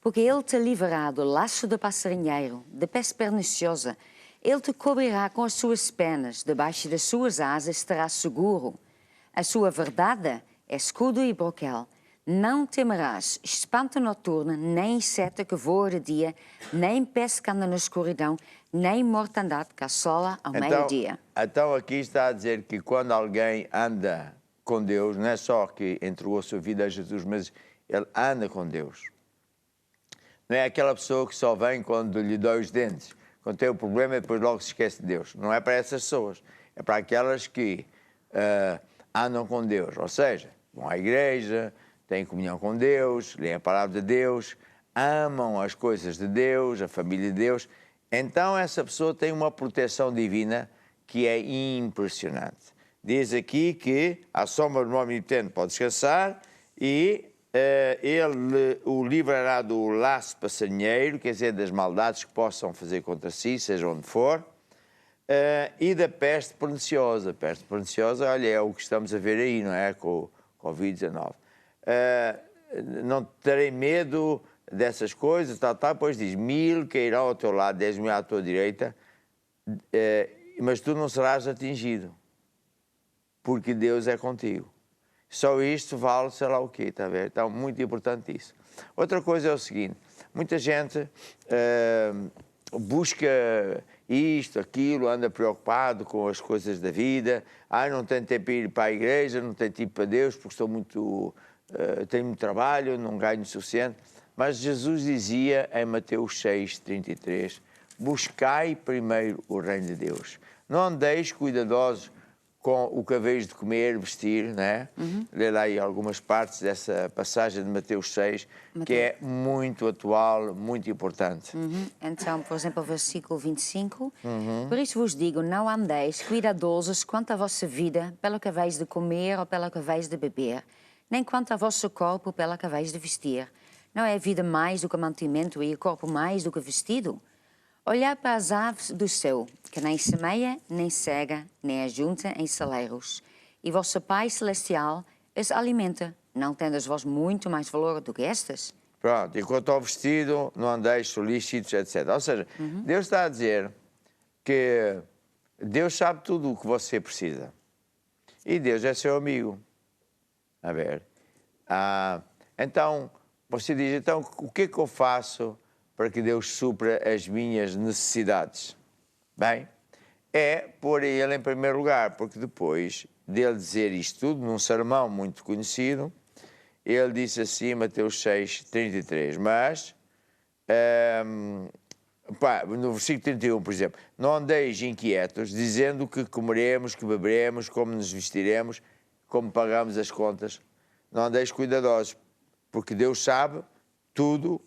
Porque Ele te livrará do laço do passarinheiro, da peste perniciosa. Ele te cobrirá com as suas penas, debaixo das suas asas estarás seguro. A sua verdade é escudo e broquel. Não temerás espanto noturno, nem seta que voa de dia, nem peste que anda na escuridão, nem mortandade que assola ao meio-dia.
Então aqui está a dizer que quando alguém anda com Deus, não é só que entregou a sua vida a Jesus, mas ele anda com Deus. Não é aquela pessoa que só vem quando lhe dói os dentes, quando tem o problema e depois logo se esquece de Deus. Não é para essas pessoas, é para aquelas que andam com Deus, ou seja, vão à igreja, têm comunhão com Deus, leem a palavra de Deus, amam as coisas de Deus, a família de Deus. Então essa pessoa tem uma proteção divina que é impressionante. Diz aqui que à sombra do Omnipotente pode descansar e ele o livrará do laço passarinheiro, quer dizer, das maldades que possam fazer contra si, seja onde for, e da peste perniciosa. A peste perniciosa, olha, é o que estamos a ver aí, não é? Com o Covid-19. Não terei medo dessas coisas, tal, depois diz, 1000 cairão ao teu lado, 10.000 à tua direita, mas tu não serás atingido, porque Deus é contigo. Só isto vale sei lá o quê, está a ver? Então, muito importante isso. Outra coisa é o seguinte, muita gente busca isto, aquilo, anda preocupado com as coisas da vida, não tenho tempo para ir para a igreja, não tenho tempo para Deus, porque tenho muito trabalho, não ganho o suficiente. Mas Jesus dizia em Mateus 6:33, buscai primeiro o reino de Deus. Não andeis cuidadosos com o que haveis de comer, vestir, não é? Lê lá aí algumas partes dessa passagem de Mateus 6, que é muito atual, muito importante.
Então, por exemplo, o versículo 25. Por isso vos digo, não andeis cuidadosos quanto à vossa vida, pelo que haveis de comer ou pelo que haveis de beber, nem quanto ao vosso corpo, pelo que haveis de vestir. Não é a vida mais do que mantimento e o corpo mais do que vestido? Olhai para as aves do céu, que nem semeia, nem cega, nem ajunta em celeiros. E vosso Pai Celestial as alimenta. Não tendes vós muito mais valor do que estas?
Pronto, e quanto ao vestido, não andeis solícitos, etc. Ou seja, Deus está a dizer que Deus sabe tudo o que você precisa. E Deus é seu amigo. A ver. Então, você diz, então, o que é que eu faço para que Deus supra as minhas necessidades? Bem, é pôr Ele em primeiro lugar, porque depois dele dizer isto tudo, num sermão muito conhecido, ele disse assim, Mateus 6:33, mas, no versículo 31, por exemplo, não andeis inquietos, dizendo que comeremos, que beberemos, como nos vestiremos, como pagamos as contas. Não andeis cuidadosos, porque Deus sabe tudo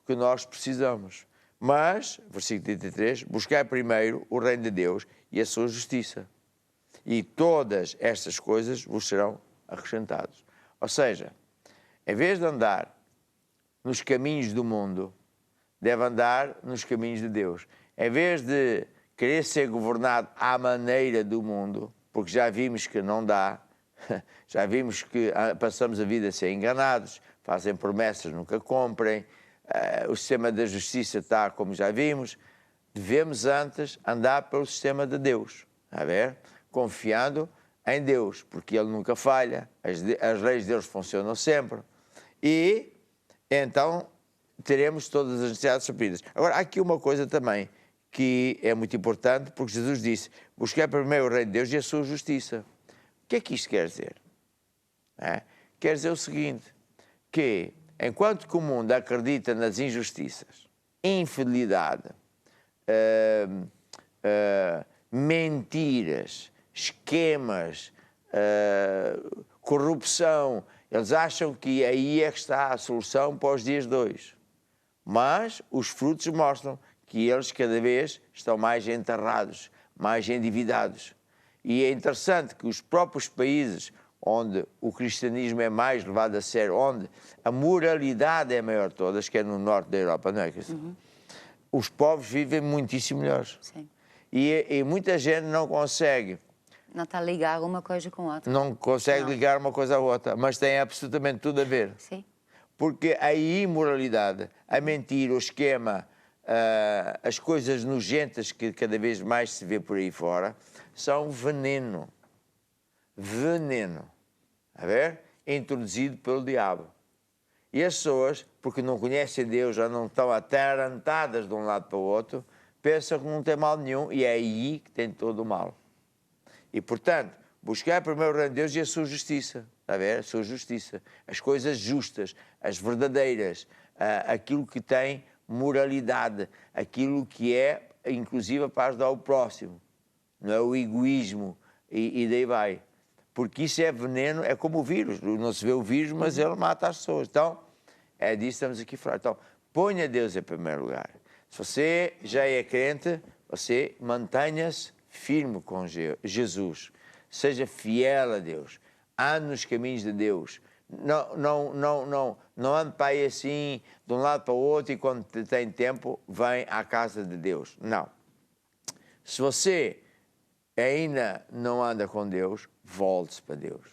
que nós precisamos. Mas, versículo 33, buscai primeiro o reino de Deus e a sua justiça. E todas estas coisas vos serão acrescentadas. Ou seja, em vez de andar nos caminhos do mundo, deve andar nos caminhos de Deus. Em vez de querer ser governado à maneira do mundo, porque já vimos que não dá, já vimos que passamos a vida a ser enganados, fazem promessas, nunca cumprem, o sistema da justiça está como já vimos, devemos antes andar pelo sistema de Deus, a ver? Confiando em Deus, porque Ele nunca falha, as leis de Deus funcionam sempre, e então teremos todas as necessidades supridas. Agora, há aqui uma coisa também que é muito importante, porque Jesus disse, busquai primeiro o reino de Deus e a sua justiça. O que é que isto quer dizer? Quer dizer o seguinte, que enquanto que o mundo acredita nas injustiças, infidelidade, mentiras, esquemas, corrupção, eles acham que aí é que está a solução para os dias de hoje. Mas os frutos mostram que eles cada vez estão mais enterrados, mais endividados. E é interessante que os próprios países onde o cristianismo é mais levado a sério, onde a moralidade é maior de todas, que é no norte da Europa, não é? Os povos vivem muitíssimo melhores.
Sim.
E muita gente não consegue.
Não está a ligar uma coisa com a outra.
Não consegue ligar uma coisa à outra, mas tem absolutamente tudo a ver.
Sim.
Porque a imoralidade, a mentira, o esquema, as coisas nojentas que cada vez mais se vê por aí fora, são veneno. Veneno. A ver? Introduzido pelo diabo. E as pessoas, porque não conhecem Deus, já não estão atarantadas de um lado para o outro, pensam que não tem mal nenhum e é aí que tem todo o mal. E, portanto, buscar primeiro o reino de Deus e a sua justiça. Está a ver? A sua justiça. As coisas justas, as verdadeiras, aquilo que tem moralidade, aquilo que é, inclusive, para ajudar o próximo. Não é o egoísmo e daí vai. Porque isso é veneno, é como o vírus. Não se vê o vírus, mas ele mata as pessoas. Então, é disso que estamos aqui a falar. Então, ponha Deus em primeiro lugar. Se você já é crente, você mantenha-se firme com Jesus, seja fiel a Deus, ande nos caminhos de Deus. Não ande para aí assim, de um lado para o outro, e quando tem tempo, vem à casa de Deus. Não. Se você ainda não anda com Deus, volte-se para Deus.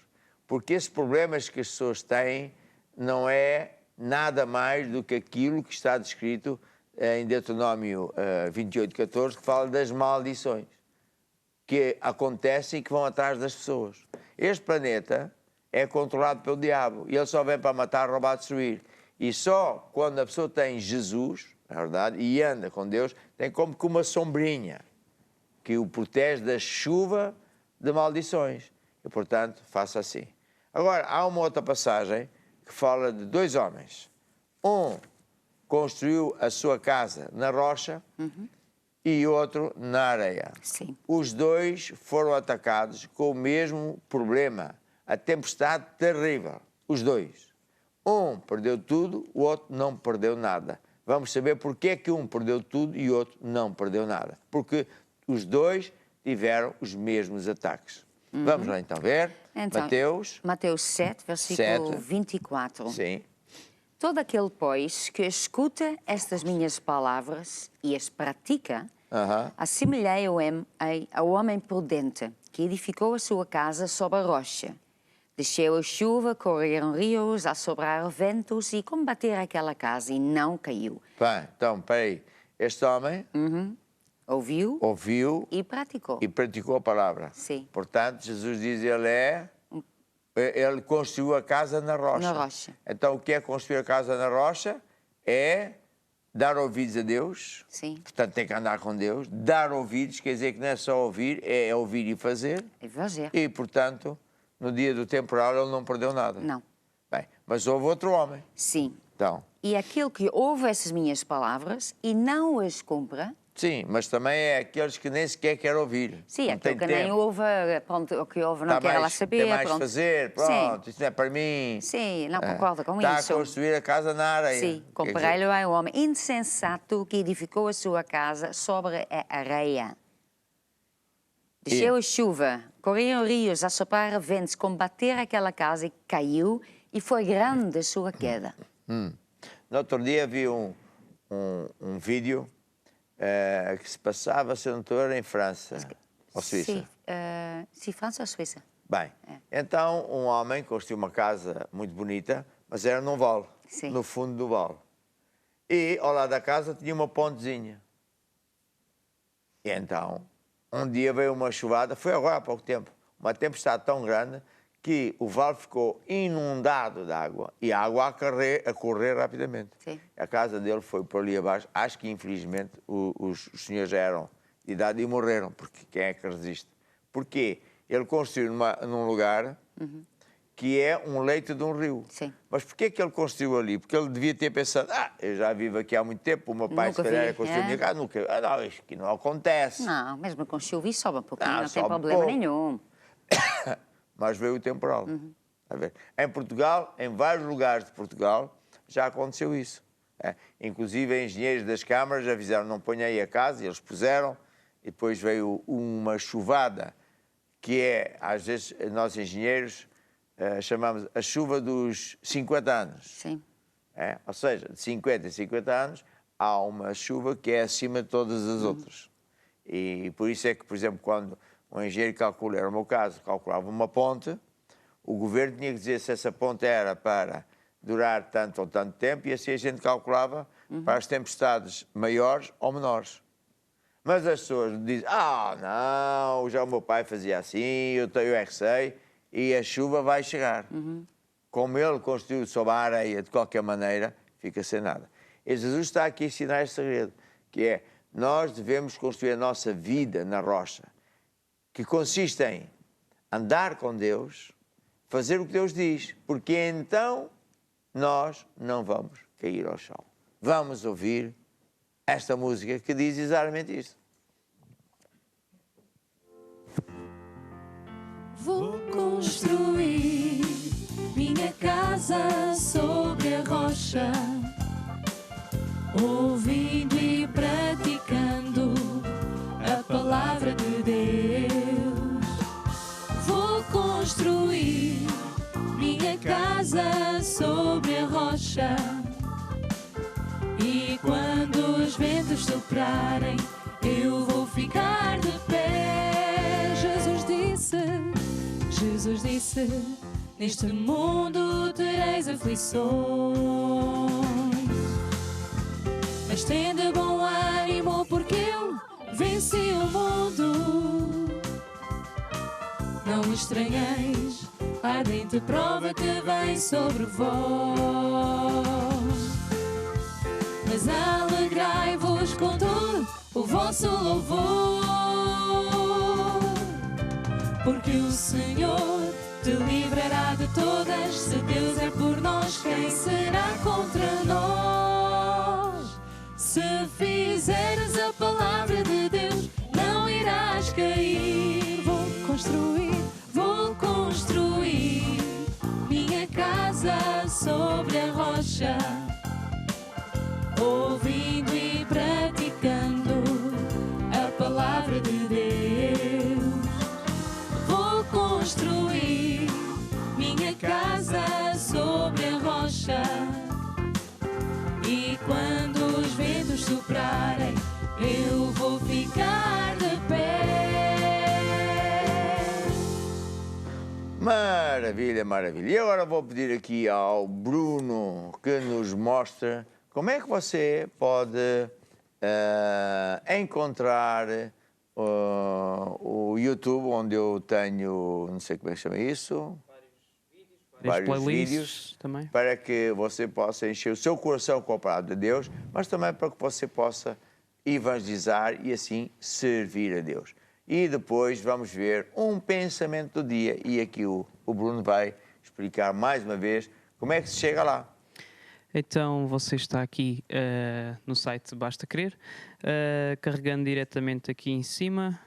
Porque esses problemas que as pessoas têm não é nada mais do que aquilo que está descrito em Deuteronômio 28:14, que fala das maldições que acontecem e que vão atrás das pessoas. Este planeta é controlado pelo diabo e ele só vem para matar, roubar, destruir. E só quando a pessoa tem Jesus, na verdade, e anda com Deus, tem como que uma sombrinha que o protege da chuva de maldições. E, portanto, faça assim. Agora, há uma outra passagem que fala de dois homens. Um construiu a sua casa na rocha e outro na areia.
Sim.
Os dois foram atacados com o mesmo problema, a tempestade terrível. Os dois. Um perdeu tudo, o outro não perdeu nada. Vamos saber porque é que um perdeu tudo e o outro não perdeu nada. Porque os dois tiveram os mesmos ataques. Vamos lá então ver.
Então, Mateus 7, versículo 24.
Sim.
Todo aquele, pois, que escuta estas minhas palavras e as pratica, assemelhei ao homem prudente, que edificou a sua casa sobre a rocha. Desceu a chuva, correram rios, assobraram ventos e combateram aquela casa e não caiu.
Bem, então, peraí. Este homem ouviu
e praticou.
E praticou a palavra.
Sim.
Portanto, Jesus diz, ele construiu a casa na rocha.
Na rocha.
Então, o que é construir a casa na rocha? É dar ouvidos a Deus.
Sim.
Portanto, tem que andar com Deus. Dar ouvidos quer dizer que não é só ouvir, é ouvir e fazer.
É fazer.
E, portanto, no dia do temporal ele não perdeu nada.
Não.
Bem, mas houve outro homem.
Sim.
Então.
E aquele que ouve essas minhas palavras e não as cumpre...
Sim, mas também é aqueles que nem sequer querem ouvir.
Sim, aquele que nem ouve, pronto, o que ouve não quer lá saber.
Tem mais
pronto.
Fazer, pronto,
Sim.
Isso não é para mim.
Sim, não concorda com
Está
isso.
a construir a casa na areia.
Sim, comparei-lo ao homem insensato que edificou a sua casa sobre a areia. Desceu a chuva, corriam rios, assopraram ventos, combateram aquela casa e caiu, e foi grande a sua queda.
No outro dia vi um vídeo que se passava, se não estou, em França ou Suíça.
Sim, França ou Suíça.
Bem, então um homem construiu uma casa muito bonita, mas era num vale,
Sim.
no fundo do vale. E ao lado da casa tinha uma pontezinha. E então, um dia veio uma chuvada, foi agora há pouco tempo, uma tempestade tão grande que o vale ficou inundado de água e a água a correr rapidamente.
Sim.
A casa dele foi por ali abaixo. Acho que, infelizmente, os senhores já eram de idade e morreram, porque quem é que resiste? Porquê? Ele construiu num lugar que é um leito de um rio.
Sim.
Mas porquê que ele construiu ali? Porque ele devia ter pensado, eu já vivo aqui há muito tempo, o meu pai se calhar construiu a minha casa, nunca... não, isto aqui não acontece.
Não, mesmo com chuva e sobe um pouquinho, não tem
sobe
problema
pouco.
nenhum.
Mas veio o temporal. A ver. Em Portugal, em vários lugares de Portugal, já aconteceu isso. Inclusive, engenheiros das câmaras avisaram, não ponham aí a casa, e eles puseram, e depois veio uma chuvada, que é, às vezes, nós engenheiros chamamos a chuva dos 50 anos.
Sim.
Ou seja, de 50 em 50 anos, há uma chuva que é acima de todas as outras. E por isso é que, por exemplo, quando um engenheiro calcula, era o meu caso, calculava uma ponte, o governo tinha que dizer se essa ponte era para durar tanto ou tanto tempo, e assim a gente calculava para as tempestades maiores ou menores. Mas as pessoas dizem, não, já o meu pai fazia assim, eu é que sei, e a chuva vai chegar. Como ele construiu sob a areia, de qualquer maneira, fica sem nada. E Jesus está aqui a ensinar este segredo, que é, nós devemos construir a nossa vida na rocha, que consiste em andar com Deus, fazer o que Deus diz, porque então nós não vamos cair ao chão. Vamos ouvir esta música que diz exatamente isto.
Vou construir minha casa sobre a rocha, ouvindo e praticando a palavra de Deus. casa sobre a rocha. E quando os ventos soprarem, eu vou ficar de pé. Jesus disse, neste mundo tereis aflições, mas tende bom ânimo, porque eu venci o mundo. Não estranheis a ardente prova que vem sobre vós, mas alegrai-vos com todo o vosso louvor, porque o Senhor te livrará de todas. Se Deus é por nós, quem será contra nós? Se fizeres a palavra de Deus, não irás cair. Vou construir minha casa sobre a rocha, ouvindo e praticando a palavra de Deus. Vou construir minha casa sobre a rocha, e quando os ventos soprarem, eu vou ficar de pé.
Maravilha, maravilha. E agora vou pedir aqui ao Bruno que nos mostre como é que você pode encontrar o YouTube, onde eu tenho, não sei como é que chama isso, vários vídeos
também,
para que você possa encher o seu coração com a palavra de Deus, mas também para que você possa evangelizar e assim servir a Deus. E depois vamos ver um pensamento do dia, e aqui o Bruno vai explicar mais uma vez como é que se chega lá.
Então você está aqui no site Basta Crer, carregando diretamente aqui em cima.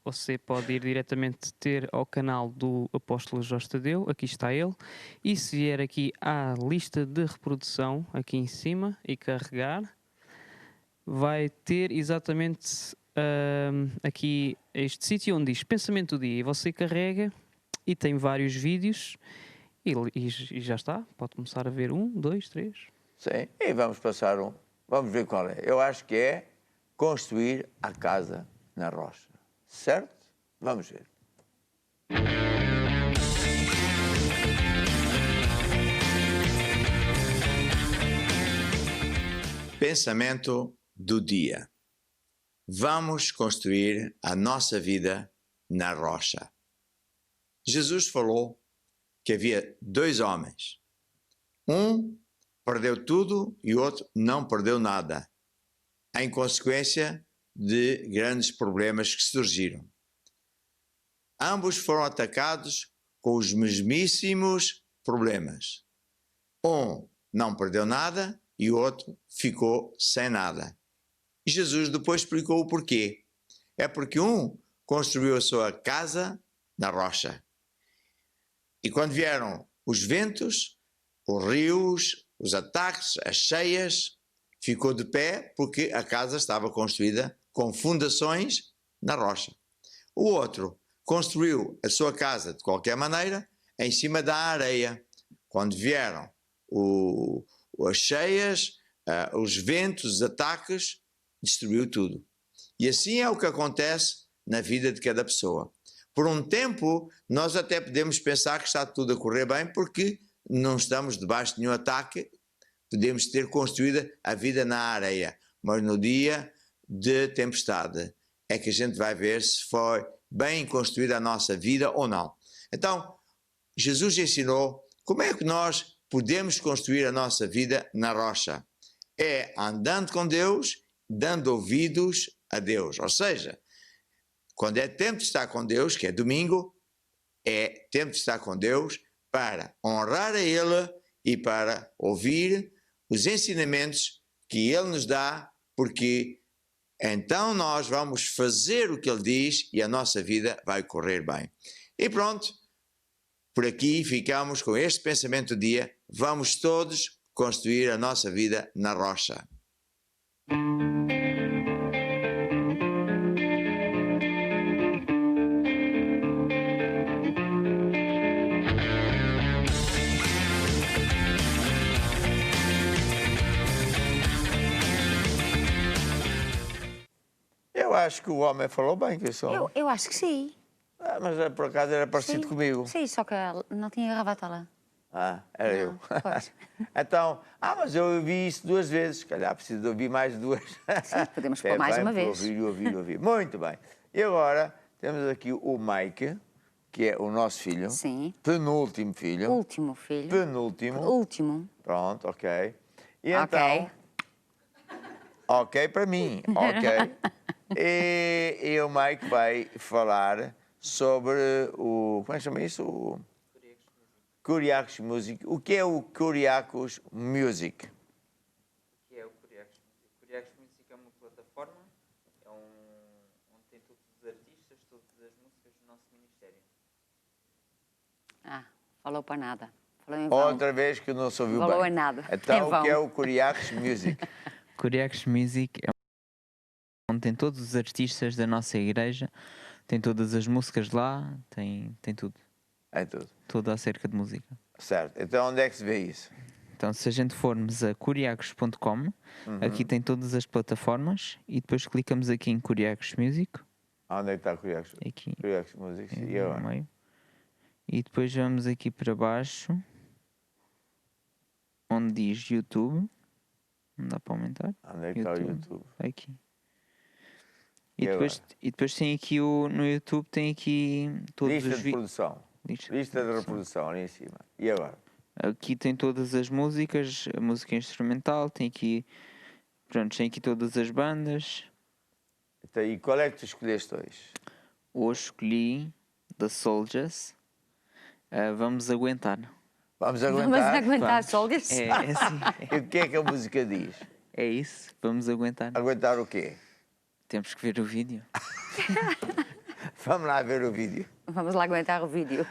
Você pode ir diretamente ter ao canal do Apóstolo Jorge Tadeu, aqui está ele, e se vier aqui à lista de reprodução, aqui em cima, e carregar, vai ter exatamente aqui este sítio onde diz Pensamento do Dia, e você carrega e tem vários vídeos e já está, pode começar a ver 1, 2, 3.
Sim, e vamos passar vamos ver qual é. Eu acho que é construir a casa na rocha, certo? Vamos ver. Pensamento do dia. Vamos construir a nossa vida na rocha. Jesus falou que havia 2 homens. Um perdeu tudo e o outro não perdeu nada, em consequência de grandes problemas que surgiram. Ambos foram atacados com os mesmíssimos problemas. Um não perdeu nada e o outro ficou sem nada. E Jesus depois explicou o porquê. É porque um construiu a sua casa na rocha. E quando vieram os ventos, os rios, os ataques, as cheias, ficou de pé porque a casa estava construída com fundações na rocha. O outro construiu a sua casa de qualquer maneira em cima da areia. Quando vieram as cheias, os ventos, os ataques, destruiu tudo. E assim é o que acontece na vida de cada pessoa. Por um tempo, nós até podemos pensar que está tudo a correr bem porque não estamos debaixo de nenhum ataque, podemos ter construído a vida na areia, mas no dia de tempestade é que a gente vai ver se foi bem construída a nossa vida ou não. Então, Jesus ensinou como é que nós podemos construir a nossa vida na rocha. É andando com Deus, dando ouvidos a Deus. Ou seja, quando é tempo de estar com Deus, que é domingo, é tempo de estar com Deus para honrar a Ele e para ouvir os ensinamentos que Ele nos dá, porque então nós vamos fazer o que Ele diz e a nossa vida vai correr bem. E pronto, por aqui ficamos com este pensamento do dia. Vamos todos construir a nossa vida na rocha. acho que o homem falou bem que eu sou.
Eu acho que sim.
Mas por acaso era parecido
Sim.
comigo.
Sim, só que não tinha gravata lá.
Era eu.
Pois.
Então, mas eu ouvi isso 2 vezes. Se calhar preciso de ouvir mais 2.
Sim, podemos pôr mais uma vez.
Ouvir. Muito bem. E agora temos aqui o Mike, que é o nosso filho.
Sim.
Penúltimo filho.
Último filho.
Penúltimo.
Último.
Pronto, ok. E
Ok.
então... Ok para mim, ok. E o Mike vai falar sobre o... Como é que chama isso? O Kuriakos Music. O que é o Kuriakos Music?
O que é o Kuriakos Music? O Kuriakos Music é uma plataforma onde tem todos os artistas, todas as músicas do nosso ministério.
Falou para nada. Falou em vão.
Outra vez que não se ouviu
Falou
bem.
em nada.
Então,
Em
o
vão.
que é o Kuriakos Music?
Kuriakos Music é onde tem todos os artistas da nossa igreja, tem todas as músicas lá, tem tudo.
É tudo.
Tudo acerca de música.
Certo. Então, onde é que se vê isso?
Então, se a gente formos a kuriakos.com, aqui tem todas as plataformas e depois clicamos aqui em Kuriakos Music.
Onde é que está o Kuriakos?
Aqui.
Kuriakos Music. E
no
agora?
meio. E depois vamos aqui para baixo, onde diz YouTube. Não dá para aumentar.
Onde é que está o YouTube?
Aqui.
E
E depois tem aqui no YouTube tem aqui todos
Lista
os
de
vídeos.
produção. Lista de reprodução ali em cima. E agora?
Aqui tem todas as músicas, a música instrumental, tem aqui, pronto, tem aqui todas as bandas.
Então, e qual é que tu escolheste hoje?
Hoje escolhi The Soldiers. Vamos aguentar.
Vamos
Vamos
aguentar?
aguentar Soldiers?
É assim.
E o que é que a música diz?
É isso, vamos aguentar.
Aguentar o quê?
Temos que ver o vídeo.
Vamos lá ver o vídeo.
Vamos lá aguentar o vídeo.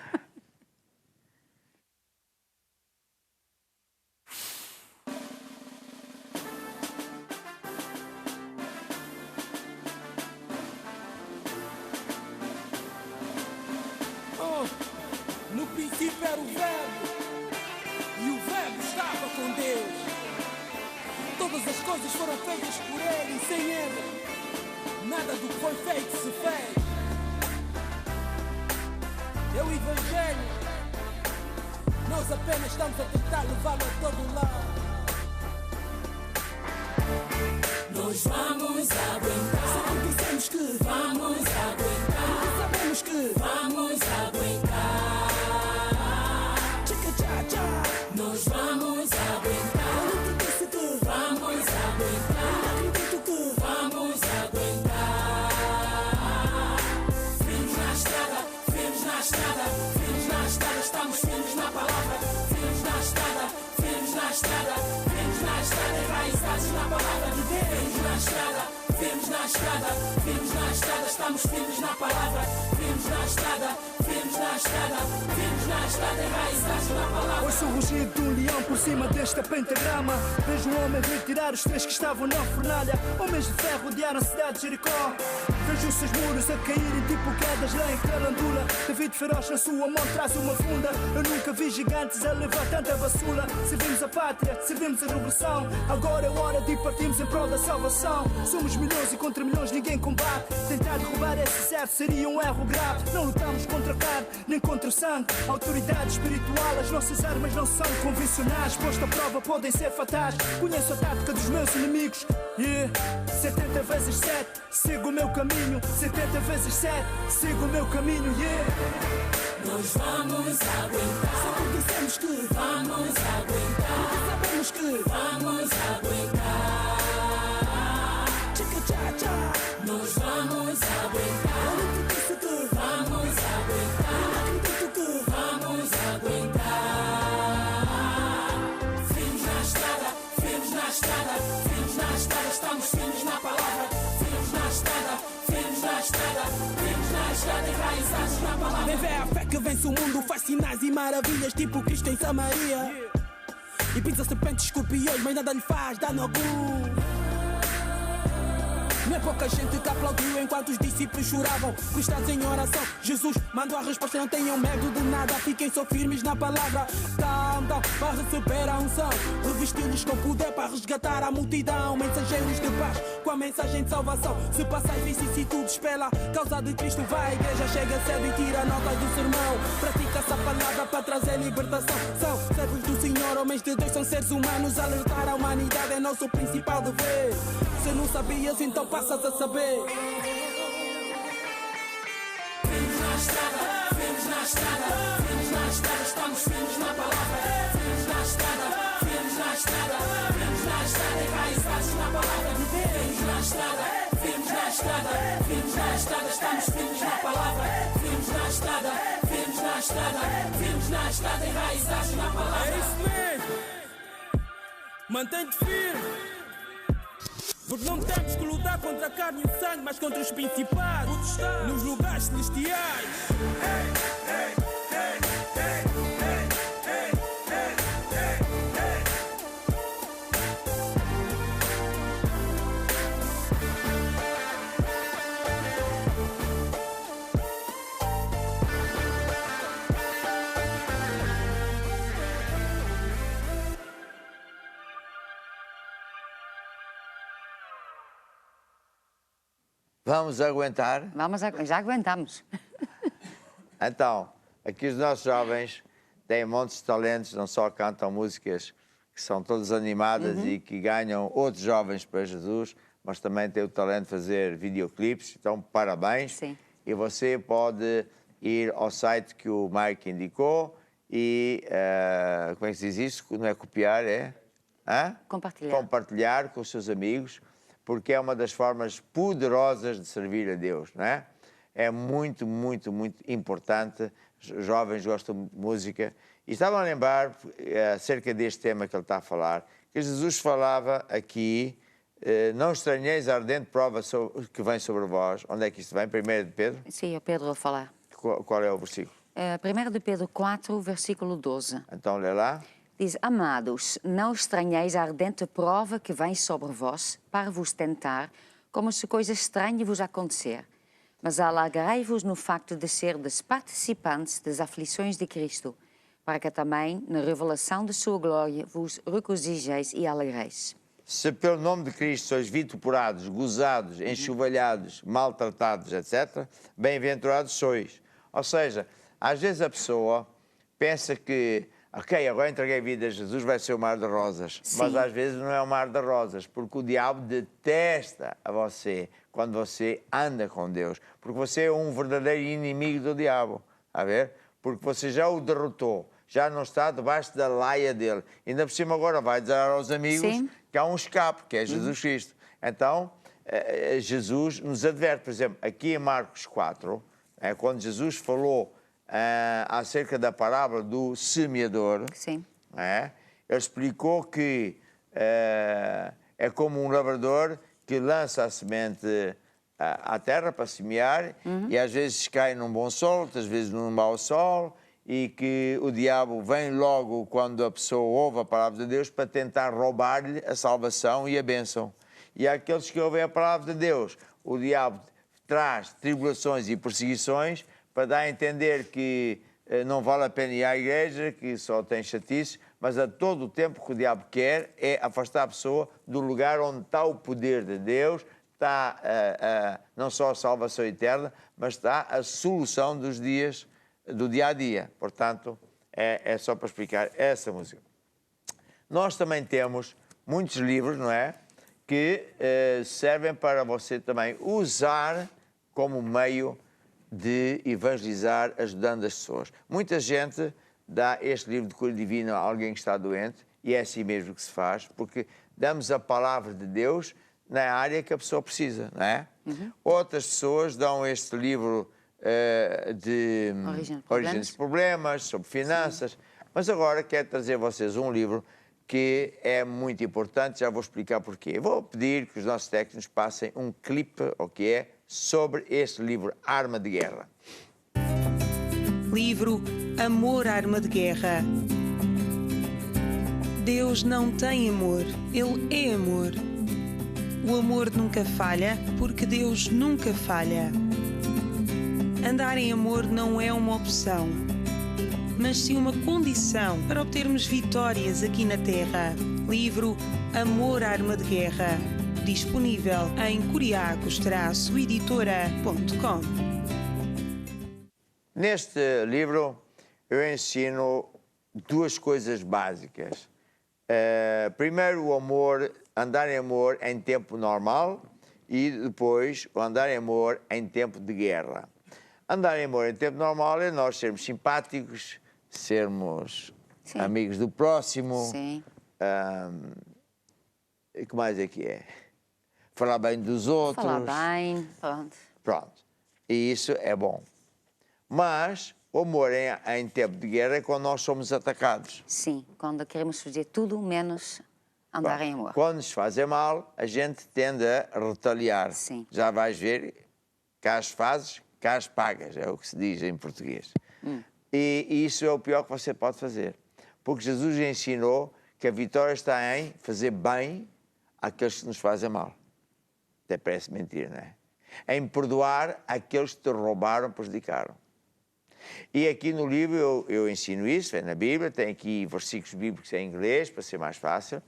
No princípio era o verbo, e o verbo estava com Deus. Todas as coisas foram feitas por ele, e sem ele nada do que foi feito se fez. É o Evangelho, nós apenas estamos a tentar levá-lo a todo lado. Nós vamos aguentar, sempre dissemos que vamos aguentar, porque sabemos que vamos aguentar. Nós vamos aguentar. Eu te disse que vamos aguentar. Eu acredito que vamos aguentar. Firmes na estrada, firmes na estrada, firmes na estrada, estamos firmes na palavra. Firmes na estrada, firmes na estrada, firmes na estrada, enraizados na palavra de Deus. Firmes na estrada, firmes na estrada, firmes na estrada, estamos firmes na palavra. Firmes na estrada, firmes na estrada, firmes na estrada, enraizados na palavra.
Ouço o rugido de um leão por cima desta pentagrama. Vejo um homem retirar os 3 que estavam na fornalha. Homens de ferro rodearam a cidade de Jericó. Vejo os seus muros a caírem tipo quedas lá em Calandula. David feroz na sua mão traz uma funda. Eu nunca vi gigantes a levar tanta basula. Servimos a pátria, servimos a revolução. Agora é hora de partirmos em prol da salvação. Somos milhões e contra milhões ninguém combate. Tentar derrubar esse certo seria um erro grave. Não lutamos contra a carne, nem contra o sangue. Autoridade espiritual, as nossas armas não são convencionais. Posto à prova podem ser fatais. Conheço a tática dos meus inimigos. 70 vezes 7, sigo o meu caminho. 70 vezes 7, sigo o meu caminho.
Nós vamos aguentar. Sempre dissemos que vamos aguentar. Porque sabemos que vamos aguentar. Nós vamos aguentar. Eu te disse que vamos aguentar. Eu acredito que vamos aguentar. Firmes na estrada, firmes na estrada, firmes na estrada, estamos firmes na palavra. Firmes na estrada, firmes na estrada, firmes na estrada, enraizados na palavra. Vem ver a fé que vence o mundo, faz sinais e maravilhas, tipo Cristo em Samaria. E pisa serpentes, escorpiões, mas nada lhe faz dano algum.
Não é pouca gente que aplaudiu enquanto os discípulos choravam, prostrados em oração. Jesus mandou a resposta: não tenham medo de nada, fiquem só firmes na palavra. Então, para receber a unção, revesti-los com poder para resgatar a multidão. Mensageiros de paz com a mensagem de salvação. Se passais vicissitudes pela causa de Cristo, vai à igreja, chega cedo e tira notas do sermão. Pratica essa palavra para trazer libertação. São servos do Senhor, homens de Deus, são seres humanos. Alertar a humanidade é nosso principal dever. Se não sabias, então passas a saber.
Firmes na estrada, firmes na estrada, firmes na estrada, estamos firmes na palavra. Firmes na estrada, firmes na estrada, firmes na estrada, enraizados na palavra. Firmes na estrada, firmes na estrada, firmes na estrada, estamos firmes na palavra. Firmes na estrada, firmes na estrada, firmes na estrada, enraizados na palavra.
É isso mesmo. Mantém-te firme. Porque não temos que lutar contra a carne e o sangue, mas contra os principados nos lugares celestiais.
Vamos aguentar?
Já aguentamos.
Então, aqui os nossos jovens têm montes de talentos, não só cantam músicas que são todas animadas e que ganham outros jovens para Jesus, mas também têm o talento de fazer videoclipes. Então, parabéns.
Sim.
E você pode ir ao site que o Mike indicou e, como é que se diz isso? Não é copiar, é? Hã?
Compartilhar.
Compartilhar com os seus amigos, porque é uma das formas poderosas de servir a Deus, não é? É muito, muito, muito importante. Os jovens gostam de música. E estava a lembrar, acerca deste tema que ele está a falar, que Jesus falava aqui, não estranheis a ardente prova que vem sobre vós. Onde é que isto vem? 1 de Pedro?
Sim, é Pedro a falar.
Qual é o versículo?
1 de Pedro 4, versículo 12.
Então, lê lá.
Diz: amados, não estranheis a ardente prova que vem sobre vós para vos tentar, como se coisa estranha vos acontecer. Mas alegrai-vos no facto de serdes participantes das aflições de Cristo, para que também, na revelação de sua glória, vos regozijeis e alegreis.
Se pelo nome de Cristo sois vituperados, gozados, enxovalhados, maltratados, etc., bem-aventurados sois. Ou seja, às vezes a pessoa pensa que ok, agora entreguei a vida a Jesus, vai ser um mar de rosas.
Sim.
Mas às vezes não é um mar de rosas, porque o diabo detesta a você quando você anda com Deus. Porque você é um verdadeiro inimigo do diabo, a ver? Porque você já o derrotou, já não está debaixo da laia dele. Ainda por cima agora vai dizer aos amigos
Sim.
que há um escape, que é Jesus Cristo. Então, Jesus nos adverte, por exemplo, aqui em Marcos 4, quando Jesus falou acerca da parábola do semeador.
Sim.
Ele explicou que é como um lavrador que lança a semente à terra para semear e às vezes cai num bom sol, outras vezes num mau sol, e que o diabo vem logo quando a pessoa ouve a palavra de Deus para tentar roubar-lhe a salvação e a bênção. E àqueles que ouvem a palavra de Deus, o diabo traz tribulações e perseguições para dar a entender que não vale a pena ir à igreja, que só tem chatice, mas a todo o tempo que o diabo quer é afastar a pessoa do lugar onde está o poder de Deus, está não só a salvação eterna, mas está a solução dos dias, do dia-a-dia. Portanto, é só para explicar essa música. Nós também temos muitos livros, não é? Que servem para você também usar como meio de evangelizar, ajudando as pessoas. Muita gente dá este livro de cura divina a alguém que está doente, e é assim mesmo que se faz, porque damos a palavra de Deus na área que a pessoa precisa, não é? Outras pessoas dão este livro de origem dos problemas, sobre finanças. Sim. Mas agora quero trazer a vocês um livro que é muito importante, já vou explicar porquê. Vou pedir que os nossos técnicos passem um clipe, o que é, sobre este livro, Arma de Guerra.
Livro Amor, Arma de Guerra. Deus não tem amor, Ele é amor. O amor nunca falha, porque Deus nunca falha. Andar em amor não é uma opção, mas sim uma condição para obtermos vitórias aqui na Terra. Livro Amor, Arma de Guerra. Disponível em curiacos-editora.com.
Neste livro eu ensino duas coisas básicas. Primeiro, o amor, andar em amor em tempo normal, e depois o andar em amor em tempo de guerra. Andar em amor em tempo normal é nós sermos simpáticos, sermos amigos do próximo.
Sim.
E que mais é que é? Falar bem dos outros.
Falar bem, pronto.
Pronto. E isso é bom. Mas o amor em tempo de guerra é quando nós somos atacados.
Sim, quando queremos fazer tudo menos andar em amor.
Quando nos fazem mal, a gente tende a retaliar.
Sim.
Já vais ver, cá as fazes, cá as pagas, é o que se diz em português. E isso é o pior que você pode fazer. Porque Jesus ensinou que a vitória está em fazer bem àqueles que nos fazem mal. Até parece mentira, não é? Em perdoar aqueles que te roubaram, prejudicaram. E aqui no livro eu ensino isso, é na Bíblia, tem aqui versículos bíblicos em inglês, para ser mais fácil,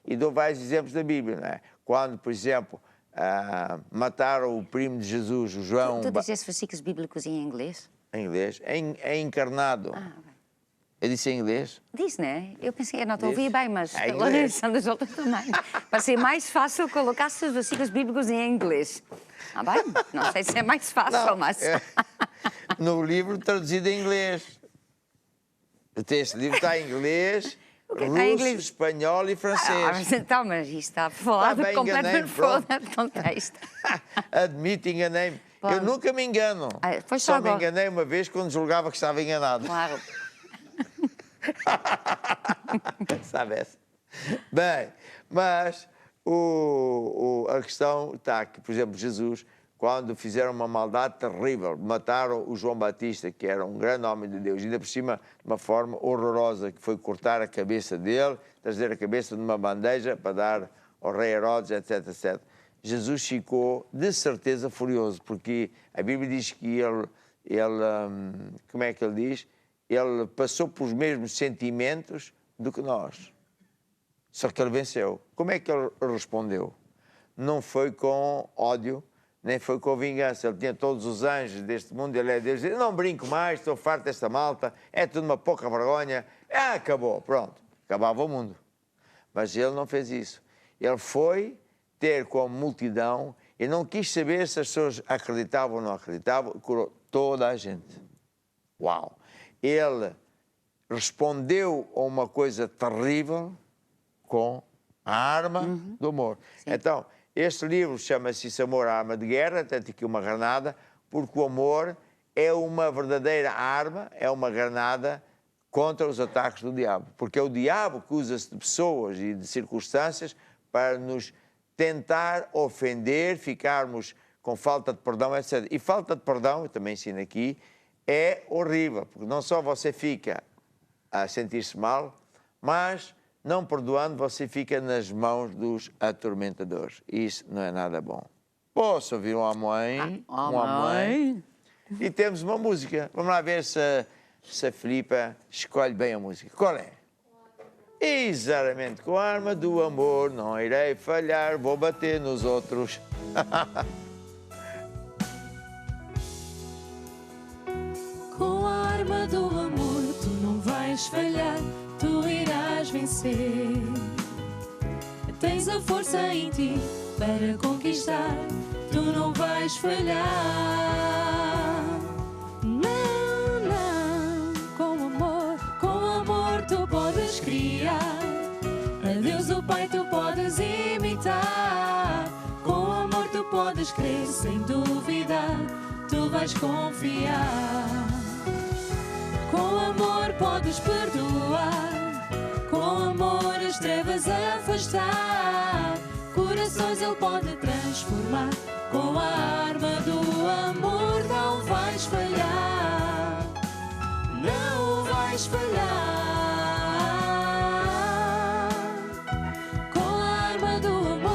e dou vários exemplos da Bíblia, não é? Quando, por exemplo, mataram o primo de Jesus, o João...
Tu dizes versículos bíblicos em inglês?
Em inglês, é encarnado. Eu disse em inglês?
Diz, né? Eu pensei, eu não te ouvi bem, mas
É
pela
inglês.
direção das outras também. Para ser mais fácil, colocasse os versículos bíblicos em inglês. Ah, bem? Não sei se é mais fácil,
Não,
mas...
No livro traduzido em inglês. Este livro está em inglês,
está
russo,
em inglês?
espanhol e francês.
mas então, mas isto está falado
bem,
completamente
enganei-me,
fora
pronto.
de contexto.
Admito, enganei-me. Eu
Pronto.
nunca me engano.
Foi
Só me
agora.
enganei uma vez quando julgava que estava enganado.
Claro.
Sabe essa? Bem, mas a questão está que, por exemplo, Jesus, quando fizeram uma maldade terrível, mataram o João Batista, que era um grande homem de Deus, ainda por cima de uma forma horrorosa, que foi cortar a cabeça dele, trazer a cabeça numa bandeja para dar ao rei Herodes, etc, etc. Jesus ficou, de certeza, furioso, porque a Bíblia diz que ele como é que ele diz? Ele passou pelos mesmos sentimentos do que nós. Só que ele venceu. Como é que ele respondeu? Não foi com ódio, nem foi com vingança. Ele tinha todos os anjos deste mundo, ele é Deus. Ele, não brinco mais, estou farto desta malta, é tudo uma pouca vergonha. Acabou, pronto. Acabava o mundo. Mas ele não fez isso. Ele foi ter com a multidão e não quis saber se as pessoas acreditavam ou não acreditavam, curou toda a gente. Uau! Ele respondeu a uma coisa terrível com a arma do amor.
Sim.
Então, este livro chama-se Isso, Amor, Arma de Guerra, tem aqui uma granada, porque o amor é uma verdadeira arma, é uma granada contra os ataques do diabo. Porque é o diabo que usa-se de pessoas e de circunstâncias para nos tentar ofender, ficarmos com falta de perdão, etc. E falta de perdão, eu também ensino aqui, é horrível, porque não só você fica a sentir-se mal, mas, não perdoando, você fica nas mãos dos atormentadores. Isso não é nada bom. Posso ouvir um amém? Um amém? E temos uma música. Vamos lá ver se a Filipa escolhe bem a música. Qual é? Exatamente. Com a arma do amor não irei falhar, vou bater nos outros.
Com a arma do amor tu não vais falhar, tu irás vencer. Tens a força em ti para conquistar, tu não vais falhar. Não, não, com amor tu podes criar. A Deus o Pai tu podes imitar. Com amor tu podes crer sem duvidar, tu vais confiar. Com amor podes perdoar, com amor as trevas afastar, corações Ele pode transformar. Com a arma do amor não vais falhar, não vais falhar. Com a arma do amor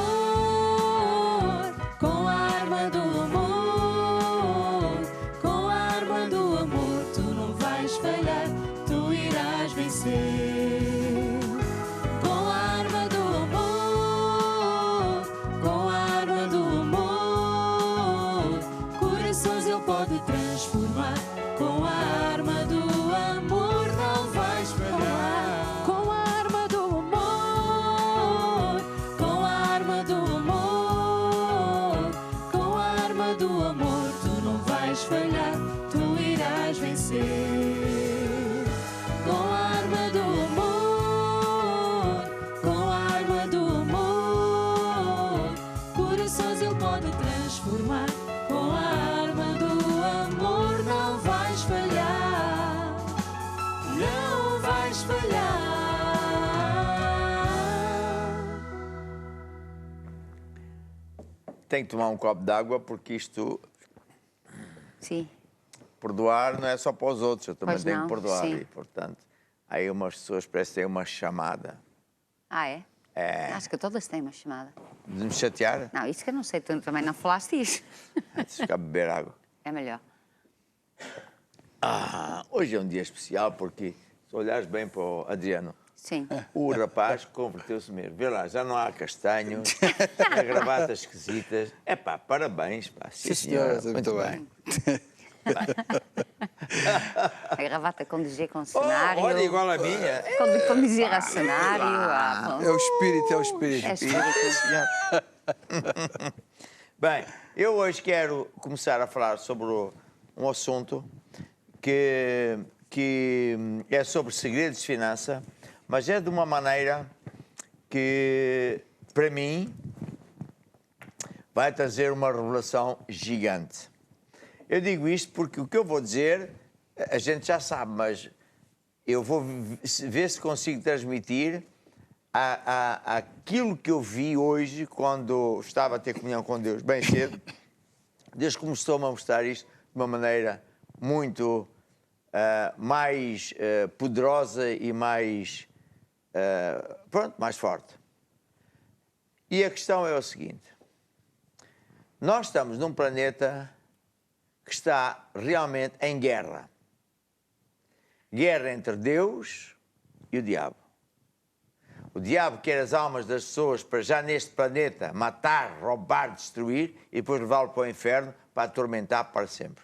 Tem que tomar um copo de água porque isto,
Sim.
perdoar não é só para os outros, eu também
Pois
tenho
não,
que perdoar.
sim.
E, portanto, aí umas pessoas parecem ter uma chamada
Ah, é?
É.
Acho que todas têm uma chamada.
de me chatear,
Não, isso que eu não sei, tu também não falaste isso.
antes de ficar a beber água.
É melhor.
Hoje é um dia especial porque, se olhares bem para o Adriano,
Sim.
o rapaz converteu-se mesmo. Vê lá, já não há castanhos, há gravatas esquisitas. É pá, parabéns, pá. Sim, senhora. Muito bem.
A gravata condizer com o cenário.
Olha, igual a minha.
Condizir ao cenário. Ah,
É o espírito, é o espírito.
é espírito.
Bem, eu hoje quero começar a falar sobre um assunto que é sobre segredos de finança, mas é de uma maneira que, para mim, vai trazer uma revelação gigante. Eu digo isto porque o que eu vou dizer, a gente já sabe, mas eu vou ver se consigo transmitir aquilo que eu vi hoje quando estava a ter comunhão com Deus, bem cedo. Deus começou-me a mostrar isto de uma maneira muito mais poderosa e mais, mais forte. E a questão é o seguinte: nós estamos num planeta que está realmente em guerra. Guerra entre Deus e o diabo. O diabo quer as almas das pessoas para já neste planeta matar, roubar, destruir e depois levá-lo para o inferno para atormentar para sempre.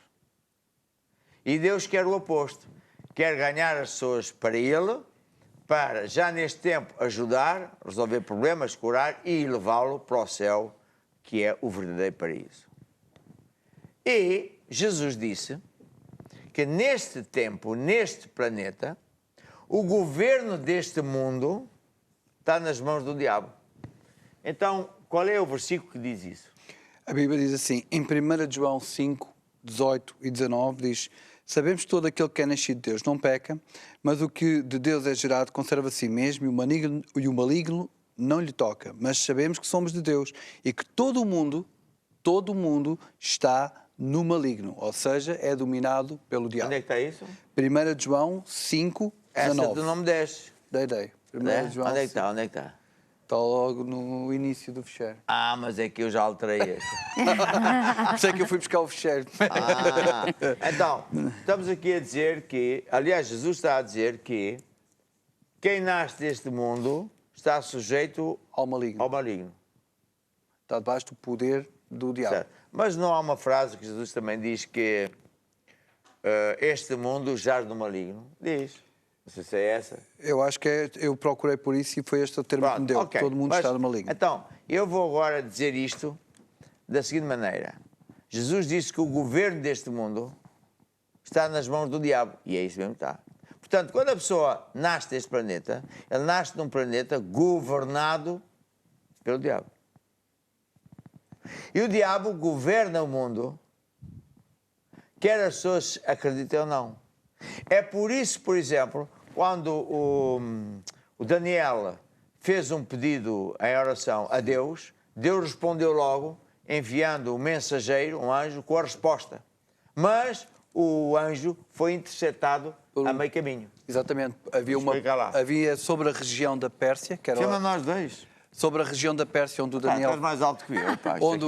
E Deus quer o oposto. Quer ganhar as pessoas para Ele, para já neste tempo ajudar, resolver problemas, curar e levá-lo para o céu, que é o verdadeiro paraíso. E Jesus disse que neste tempo, neste planeta, o governo deste mundo está nas mãos do diabo. Então, qual é o versículo que diz isso?
A Bíblia diz assim, em 1 João 5, 18 e 19, diz: sabemos que todo aquele que é nascido de Deus não peca, mas o que de Deus é gerado conserva a si mesmo e o maligno não lhe toca. Mas sabemos que somos de Deus e que todo o mundo está no maligno, ou seja, é dominado pelo diabo.
Onde é que está isso?
1 João 5, 19.
Essa do nome 10.
Dei. 1
É?
João
Onde é que
5.
está? Onde é que está?
Está logo no início do fecheiro.
Mas é que eu já alterei este.
Por isso é que eu fui buscar o fecheiro.
Então, estamos aqui a dizer que, aliás, Jesus está a dizer que quem nasce deste mundo está sujeito
Ao maligno. Está debaixo do poder do diabo.
Certo. Mas não há uma frase que Jesus também diz que este mundo jaz no maligno? Diz. Não sei se é essa.
Eu acho que eu procurei por isso e foi este o termo que me deu.
Ok.
Todo mundo
Mas,
está no maligno.
Então, eu vou agora dizer isto da seguinte maneira. Jesus disse que o governo deste mundo está nas mãos do diabo. E é isso mesmo que está. Portanto, quando a pessoa nasce deste planeta, ele nasce num planeta governado pelo diabo. E o diabo governa o mundo, quer as pessoas acreditem ou não. É por isso, por exemplo, quando o Daniel fez um pedido em oração a Deus, Deus respondeu logo, enviando um mensageiro, um anjo, com a resposta. Mas o anjo foi interceptado a meio caminho.
Exatamente. Havia sobre a região da Pérsia, que era...
Chama nós dois.
Sobre a região da Pérsia, onde o Daniel...
Estás mais alto que eu, pá.
Onde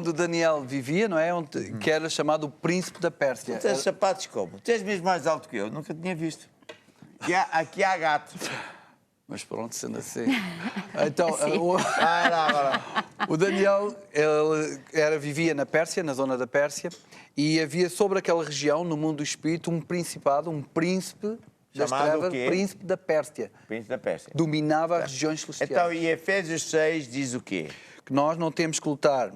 o Daniel vivia, não é? Que era chamado o príncipe da Pérsia.
Tu tens sapatos como? Tu és mesmo mais alto que eu, nunca tinha visto. Aqui há gato.
Mas pronto, sendo assim. Então, o Daniel vivia na Pérsia, na zona da Pérsia, e havia sobre aquela região, no mundo do espírito, um principado, um príncipe das trevas, príncipe da Pérsia.
Príncipe da Pérsia.
Dominava as regiões celestiais.
Então, e Efésios 6 diz o quê?
Que nós não temos que lutar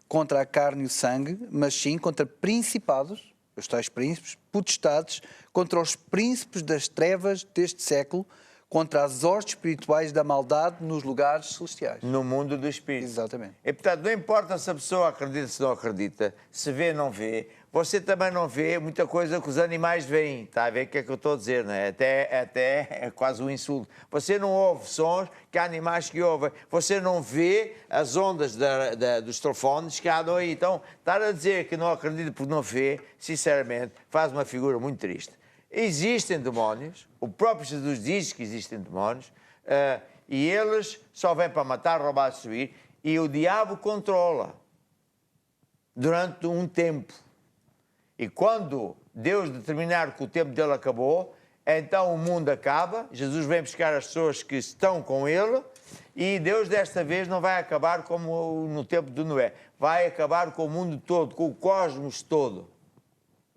contra a carne e o sangue, mas sim contra principados, os tais príncipes, potestades, contra os príncipes das trevas deste século, contra as hostes espirituais da maldade nos lugares celestiais.
No mundo do espírito.
Exatamente.
E, portanto, não importa se a pessoa acredita, se não acredita, se vê, não vê, você também não vê muita coisa que os animais veem. Está a ver o que é que eu estou a dizer, não é? Até é quase um insulto. Você não ouve sons que há animais que ouvem. Você não vê as ondas dos telefones que andam aí. Então, estar a dizer que não acredita porque não vê, sinceramente, faz uma figura muito triste. Existem demónios. O próprio Jesus diz que existem demónios. E eles só vêm para matar, roubar, destruir. E o diabo controla durante um tempo. E quando Deus determinar que o tempo dele acabou, então o mundo acaba, Jesus vem buscar as pessoas que estão com ele, e Deus desta vez não vai acabar como no tempo de Noé, vai acabar com o mundo todo, com o cosmos todo.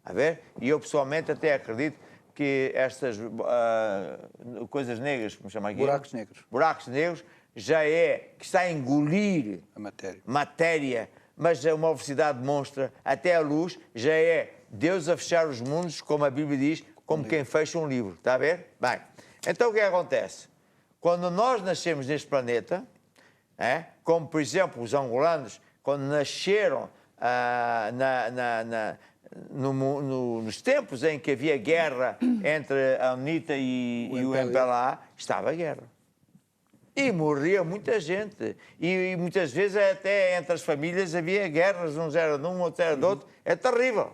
A ver? E eu pessoalmente até acredito que estas coisas negras, como chama aqui?
Buracos negros.
Buracos negros, já que está a engolir
A matéria.
matéria, mas a uma velocidade monstra, até a luz, já é Deus a fechar os mundos, como a Bíblia diz, como quem fecha um livro. Está a ver? Bem, então o que acontece? Quando nós nascemos neste planeta, como por exemplo os angolanos, quando nasceram nos tempos em que havia guerra entre a UNITA e o MPLA, estava a guerra. E morria muita gente. E muitas vezes até entre as famílias havia guerras, uns eram de um, outros eram de outro. É terrível.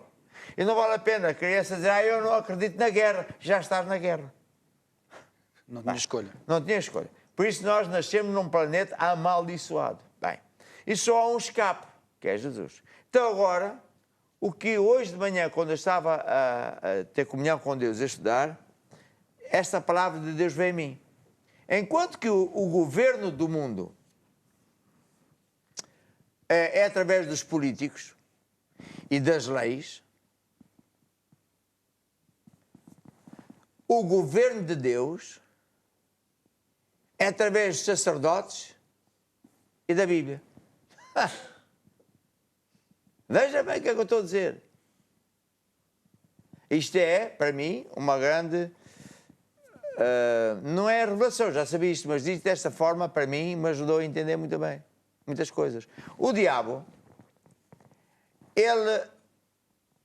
E não vale a pena a criança dizer, eu não acredito na guerra. Já estás na guerra.
Não tinha escolha.
Não tinha escolha. Por isso nós nascemos num planeta amaldiçoado. Bem, e só há um escape, que é Jesus. Então agora, o que hoje de manhã, quando eu estava a ter comunhão com Deus, a estudar, esta palavra de Deus veio em mim. Enquanto que o governo do mundo é através dos políticos e das leis, o governo de Deus é através dos sacerdotes e da Bíblia. Veja bem o que é que eu estou a dizer. Isto é, para mim, uma grande... não é revelação, já sabia isto, mas dito desta forma, para mim, me ajudou a entender muito bem muitas coisas. O diabo, ele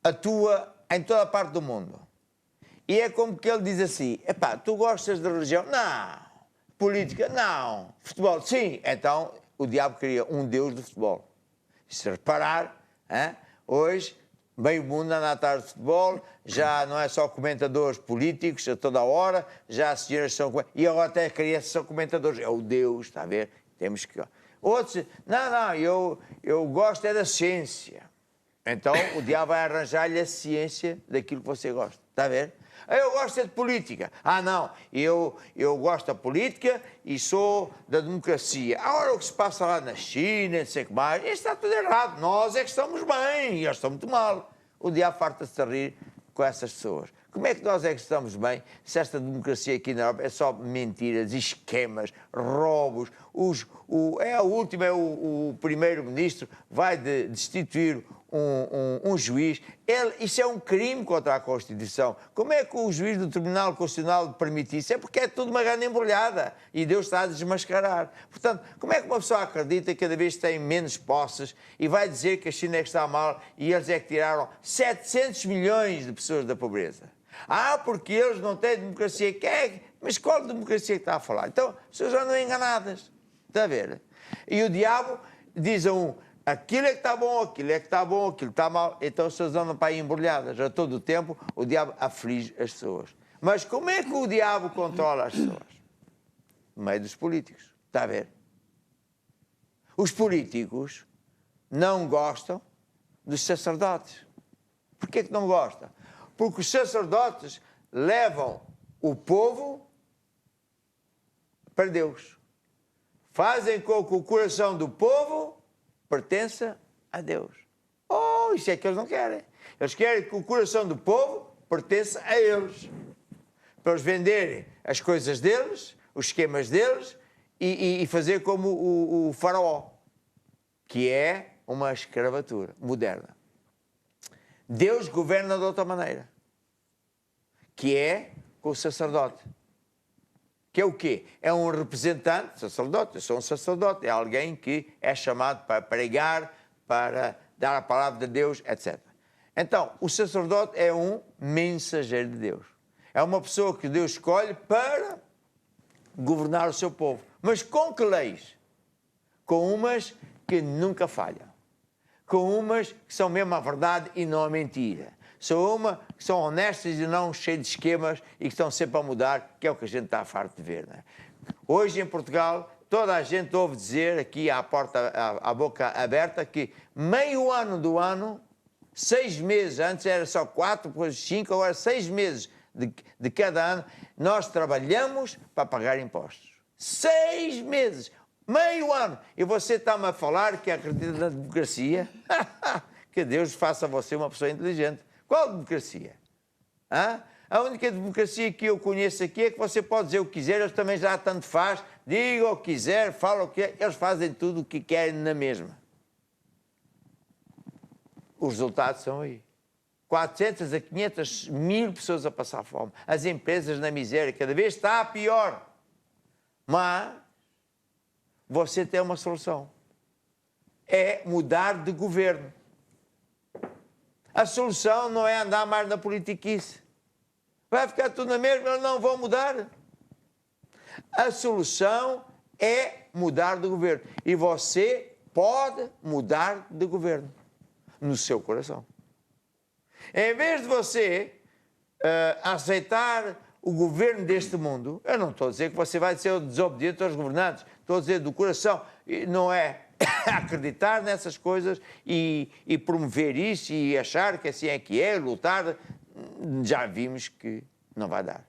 atua em toda a parte do mundo. E é como que ele diz assim, epá, tu gostas de religião? Não. Política? Não. Futebol? Sim. Então, o diabo cria um deus do futebol. Se reparar, hoje... meio mundo anda atrás de futebol, já não é só comentadores políticos a toda a hora, já as senhoras são... E agora até crianças são comentadores. É o Deus, está a ver? Temos que... Outros, não, eu gosto é da ciência. Então o diabo vai arranjar-lhe a ciência daquilo que você gosta. Está a ver? Eu gosto é de política. Não, eu gosto da política e sou da democracia. Agora o que se passa lá na China, não sei o que mais, isto está tudo errado. Nós é que estamos bem e eles estão muito mal. O diabo farta-se de rir com essas pessoas. Como é que nós é que estamos bem se esta democracia aqui na Europa é só mentiras, esquemas, roubos? A última é o primeiro-ministro vai destituir um juiz. Isso é um crime contra a Constituição. Como é que o juiz do Tribunal Constitucional permite isso? É porque é tudo uma grande embrulhada e Deus está a desmascarar. Portanto, como é que uma pessoa acredita que cada vez tem menos posses e vai dizer que a China é que está mal e eles é que tiraram 700 milhões de pessoas da pobreza? Porque eles não têm democracia. Mas qual democracia que está a falar? Então, as pessoas já andam enganadas. Está a ver? E o diabo diz a aquilo é que está bom, aquilo é que está bom, aquilo está mal. Então as pessoas andam para aí embrulhadas. A todo o tempo o diabo aflige as pessoas. Mas como é que o diabo controla as pessoas? No meio dos políticos. Está a ver? Os políticos não gostam dos sacerdotes. Porquê que não gostam? Porque os sacerdotes levam o povo para Deus. Fazem com que o coração do povo pertença a Deus. Isso é que eles não querem. Eles querem que o coração do povo pertença a eles. Para eles venderem as coisas deles, os esquemas deles e fazer como o faraó, que é uma escravatura moderna. Deus governa de outra maneira, que é com o sacerdote. Que é o quê? É um representante, sacerdote, eu sou um sacerdote, é alguém que é chamado para pregar, para dar a palavra de Deus, etc. Então, o sacerdote é um mensageiro de Deus. É uma pessoa que Deus escolhe para governar o seu povo. Mas com que leis? Com umas que nunca falham. Com umas que são mesmo a verdade e não a mentira. São uma que são honestas e não cheias de esquemas e que estão sempre a mudar, que é o que a gente está farto de ver. Não é? Hoje em Portugal, toda a gente ouve dizer, aqui à porta, à boca aberta, que meio ano do ano, 6 meses, antes era só 4, depois 5, agora 6 meses de cada ano, nós trabalhamos para pagar impostos. 6 meses, meio ano. E você está-me a falar que acredita na democracia? Que Deus faça você uma pessoa inteligente. Qual democracia? Hã? A única democracia que eu conheço aqui é que você pode dizer o que quiser, eles também já tanto faz, diga o que quiser, fala o que quer, eles fazem tudo o que querem na mesma. Os resultados são aí. 400 a 500 mil pessoas a passar fome. As empresas na miséria, cada vez está pior. Mas você tem uma solução. É mudar de governo. A solução não é andar mais na politiquice. Vai ficar tudo na mesma, eles não vão mudar. A solução é mudar de governo. E você pode mudar de governo no seu coração. Em vez de você aceitar o governo deste mundo, eu não estou a dizer que você vai ser desobediente aos governantes, estou a dizer do coração, não é acreditar nessas coisas e promover isso e achar que assim é que é, lutar, já vimos que não vai dar.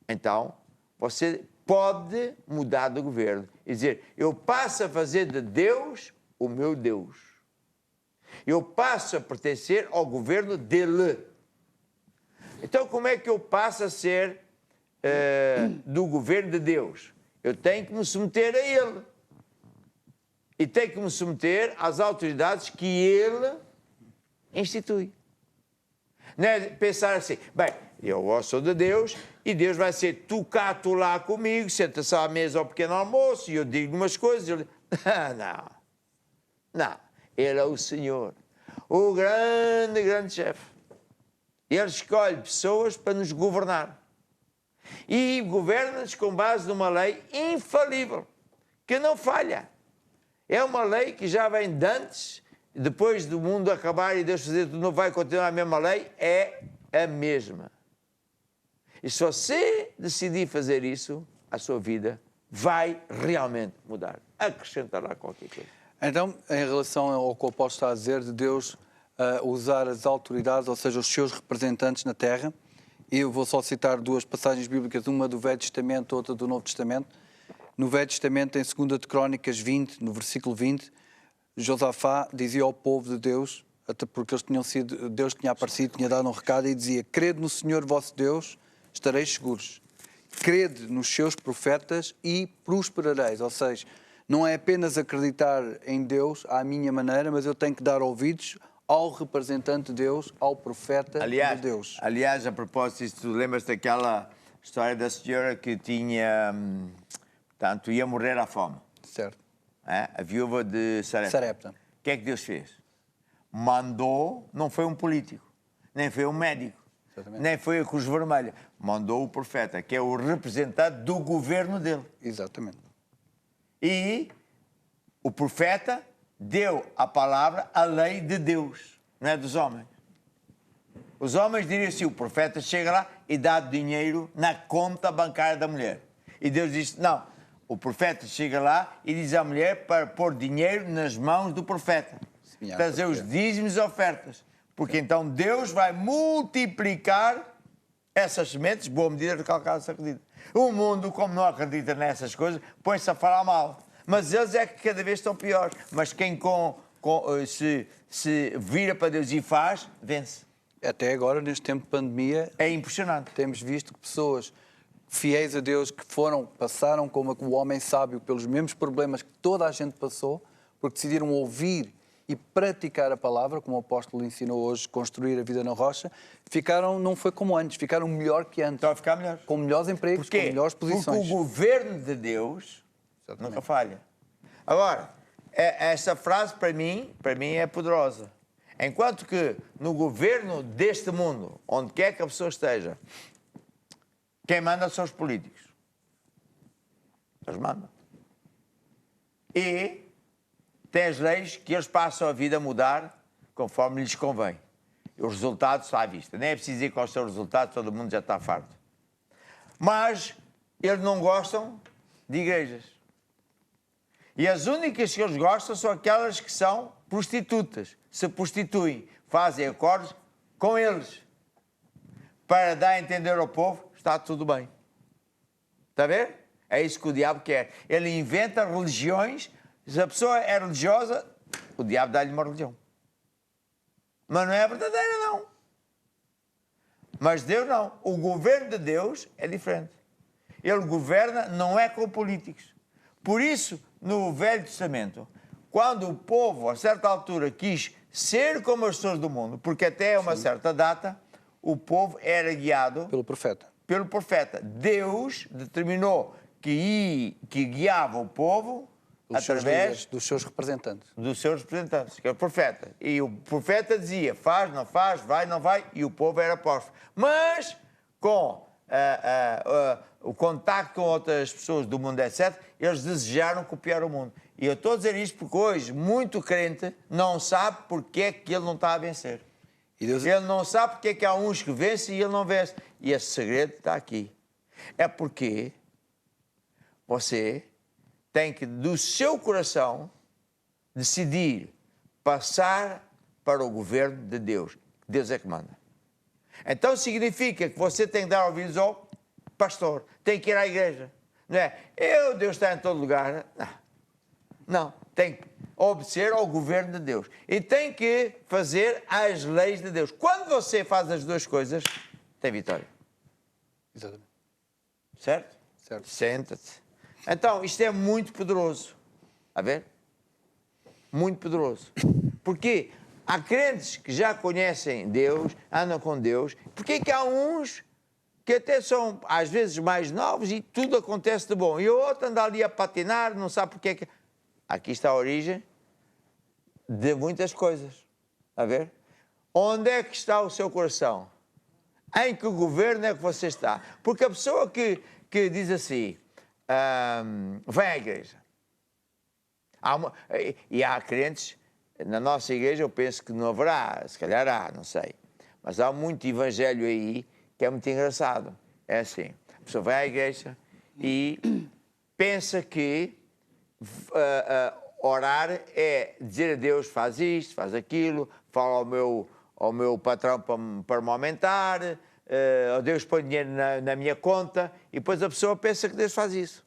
Então, você pode mudar de governo e dizer, eu passo a fazer de Deus o meu Deus. Eu passo a pertencer ao governo dele. Então, como é que eu passo a ser do governo de Deus? Eu tenho que me submeter a ele. E tenho que me submeter às autoridades que ele institui. Não é pensar assim, bem, eu sou de Deus e Deus vai ser tu cá, tu lá comigo, senta-se à mesa ao pequeno almoço e eu digo umas coisas. Não. Não. Ele é o Senhor, o grande chefe. Ele escolhe pessoas para nos governar. E governa-nos com base numa lei infalível, que não falha. É uma lei que já vem de antes, depois do mundo acabar e Deus fazer tudo novo, vai continuar a mesma lei, é a mesma. E se você decidir fazer isso, a sua vida vai realmente mudar. Acrescentará qualquer coisa.
Então, em relação ao que o apóstolo está a dizer, de Deus usar as autoridades, ou seja, os seus representantes na terra, eu vou só citar 2 passagens bíblicas, uma do Velho Testamento, outra do Novo Testamento. No Velho Testamento, em 2 de Crónicas 20, no versículo 20, Josafá dizia ao povo de Deus, até porque eles tinham sido, Deus tinha aparecido, tinha dado um recado e dizia, crede no Senhor vosso Deus, estareis seguros. Crede nos seus profetas e prosperareis. Ou seja, não é apenas acreditar em Deus à minha maneira, mas eu tenho que dar ouvidos ao representante de Deus, ao profeta de Deus.
Aliás, a propósito disso, tu lembras daquela história da senhora que tinha, portanto, ia morrer à fome.
Certo.
É? A viúva de Sarepta. O que é que Deus fez? Mandou, não foi um político, nem foi um médico, exatamente, nem foi a Cruz Vermelha. Mandou o profeta, que é o representante do governo dele.
Exatamente.
E o profeta deu a palavra, a lei de Deus, não é dos homens. Os homens diriam assim, o profeta chega lá e dá dinheiro na conta bancária da mulher. E Deus disse, não, o profeta chega lá e diz à mulher para pôr dinheiro nas mãos do profeta. Trazer os dízimos e ofertas. Porque então Deus vai multiplicar essas sementes, boa medida, recalcada, sacudida. O mundo, como não acredita nessas coisas, põe-se a falar mal. Mas eles é que cada vez estão piores. Mas quem se vira para Deus e faz, vence.
Até agora, neste tempo de pandemia...
É impressionante.
Temos visto que pessoas fiéis a Deus que passaram como o homem sábio pelos mesmos problemas que toda a gente passou, porque decidiram ouvir e praticar a palavra, como o apóstolo ensinou hoje, construir a vida na rocha, não foi como antes, ficaram melhor que antes.
Estão a ficar melhor.
Com melhores empregos, com melhores posições.
Porque o governo de Deus nunca falha. Agora, essa frase para mim é poderosa. Enquanto que no governo deste mundo, onde quer que a pessoa esteja, quem manda são os políticos. Eles mandam. E tem as leis que eles passam a vida a mudar conforme lhes convém. E os resultados estão à vista. Nem é preciso dizer quais são os resultados, todo mundo já está farto. Mas eles não gostam de igrejas. E as únicas que eles gostam são aquelas que são prostitutas. Se prostituem, fazem acordos com eles. Para dar a entender ao povo, está tudo bem. Está a ver? É isso que o diabo quer. Ele inventa religiões. Se a pessoa é religiosa, o diabo dá-lhe uma religião. Mas não é verdadeira, não. Mas Deus não. O governo de Deus é diferente. Ele governa, não é com políticos. Por isso, no Velho Testamento, quando o povo, a certa altura, quis ser como as pessoas do mundo, porque até uma certa data, o povo era guiado
Pelo profeta.
pelo profeta. Deus determinou que guiava o povo
Dos seus
através
líderes, dos seus representantes.
dos seus representantes, que é o profeta. E o profeta dizia, faz, não faz, vai, não vai, e o povo era posto. Mas, com o contacto com outras pessoas do mundo, etc., eles desejaram copiar o mundo. E eu estou a dizer isto porque hoje, muito crente não sabe porque é que ele não está a vencer.
E Deus...
Ele não sabe porque é que há uns que vencem e ele não vence. E esse segredo está aqui. É porque você tem que, do seu coração, decidir passar para o governo de Deus. Deus é que manda. Então significa que você tem que dar ouvidos ao pastor, tem que ir à igreja. Não é? Deus está em todo lugar. Não. Tem que obedecer ao governo de Deus. E tem que fazer as leis de Deus. Quando você faz as duas coisas, tem vitória.
Exatamente.
Certo?
Certo.
Senta-te. Então, isto é muito poderoso. A ver? Muito poderoso. Porque há crentes que já conhecem Deus, andam com Deus. Porque que há uns que até são, às vezes, mais novos e tudo acontece de bom. E o outro anda ali a patinar, não sabe porque é que... Aqui está a origem de muitas coisas. A ver? Onde é que está o seu coração? Em que governo é que você está? Porque a pessoa que diz assim, vem à igreja. E há crentes, na nossa igreja eu penso que não haverá, se calhar há, não sei. Mas há muito evangelho aí que é muito engraçado. É assim, a pessoa vai à igreja e pensa que orar é dizer a Deus faz isto, faz aquilo, fala ao meu patrão para me aumentar, Deus põe dinheiro na minha conta, e depois a pessoa pensa que Deus faz isso.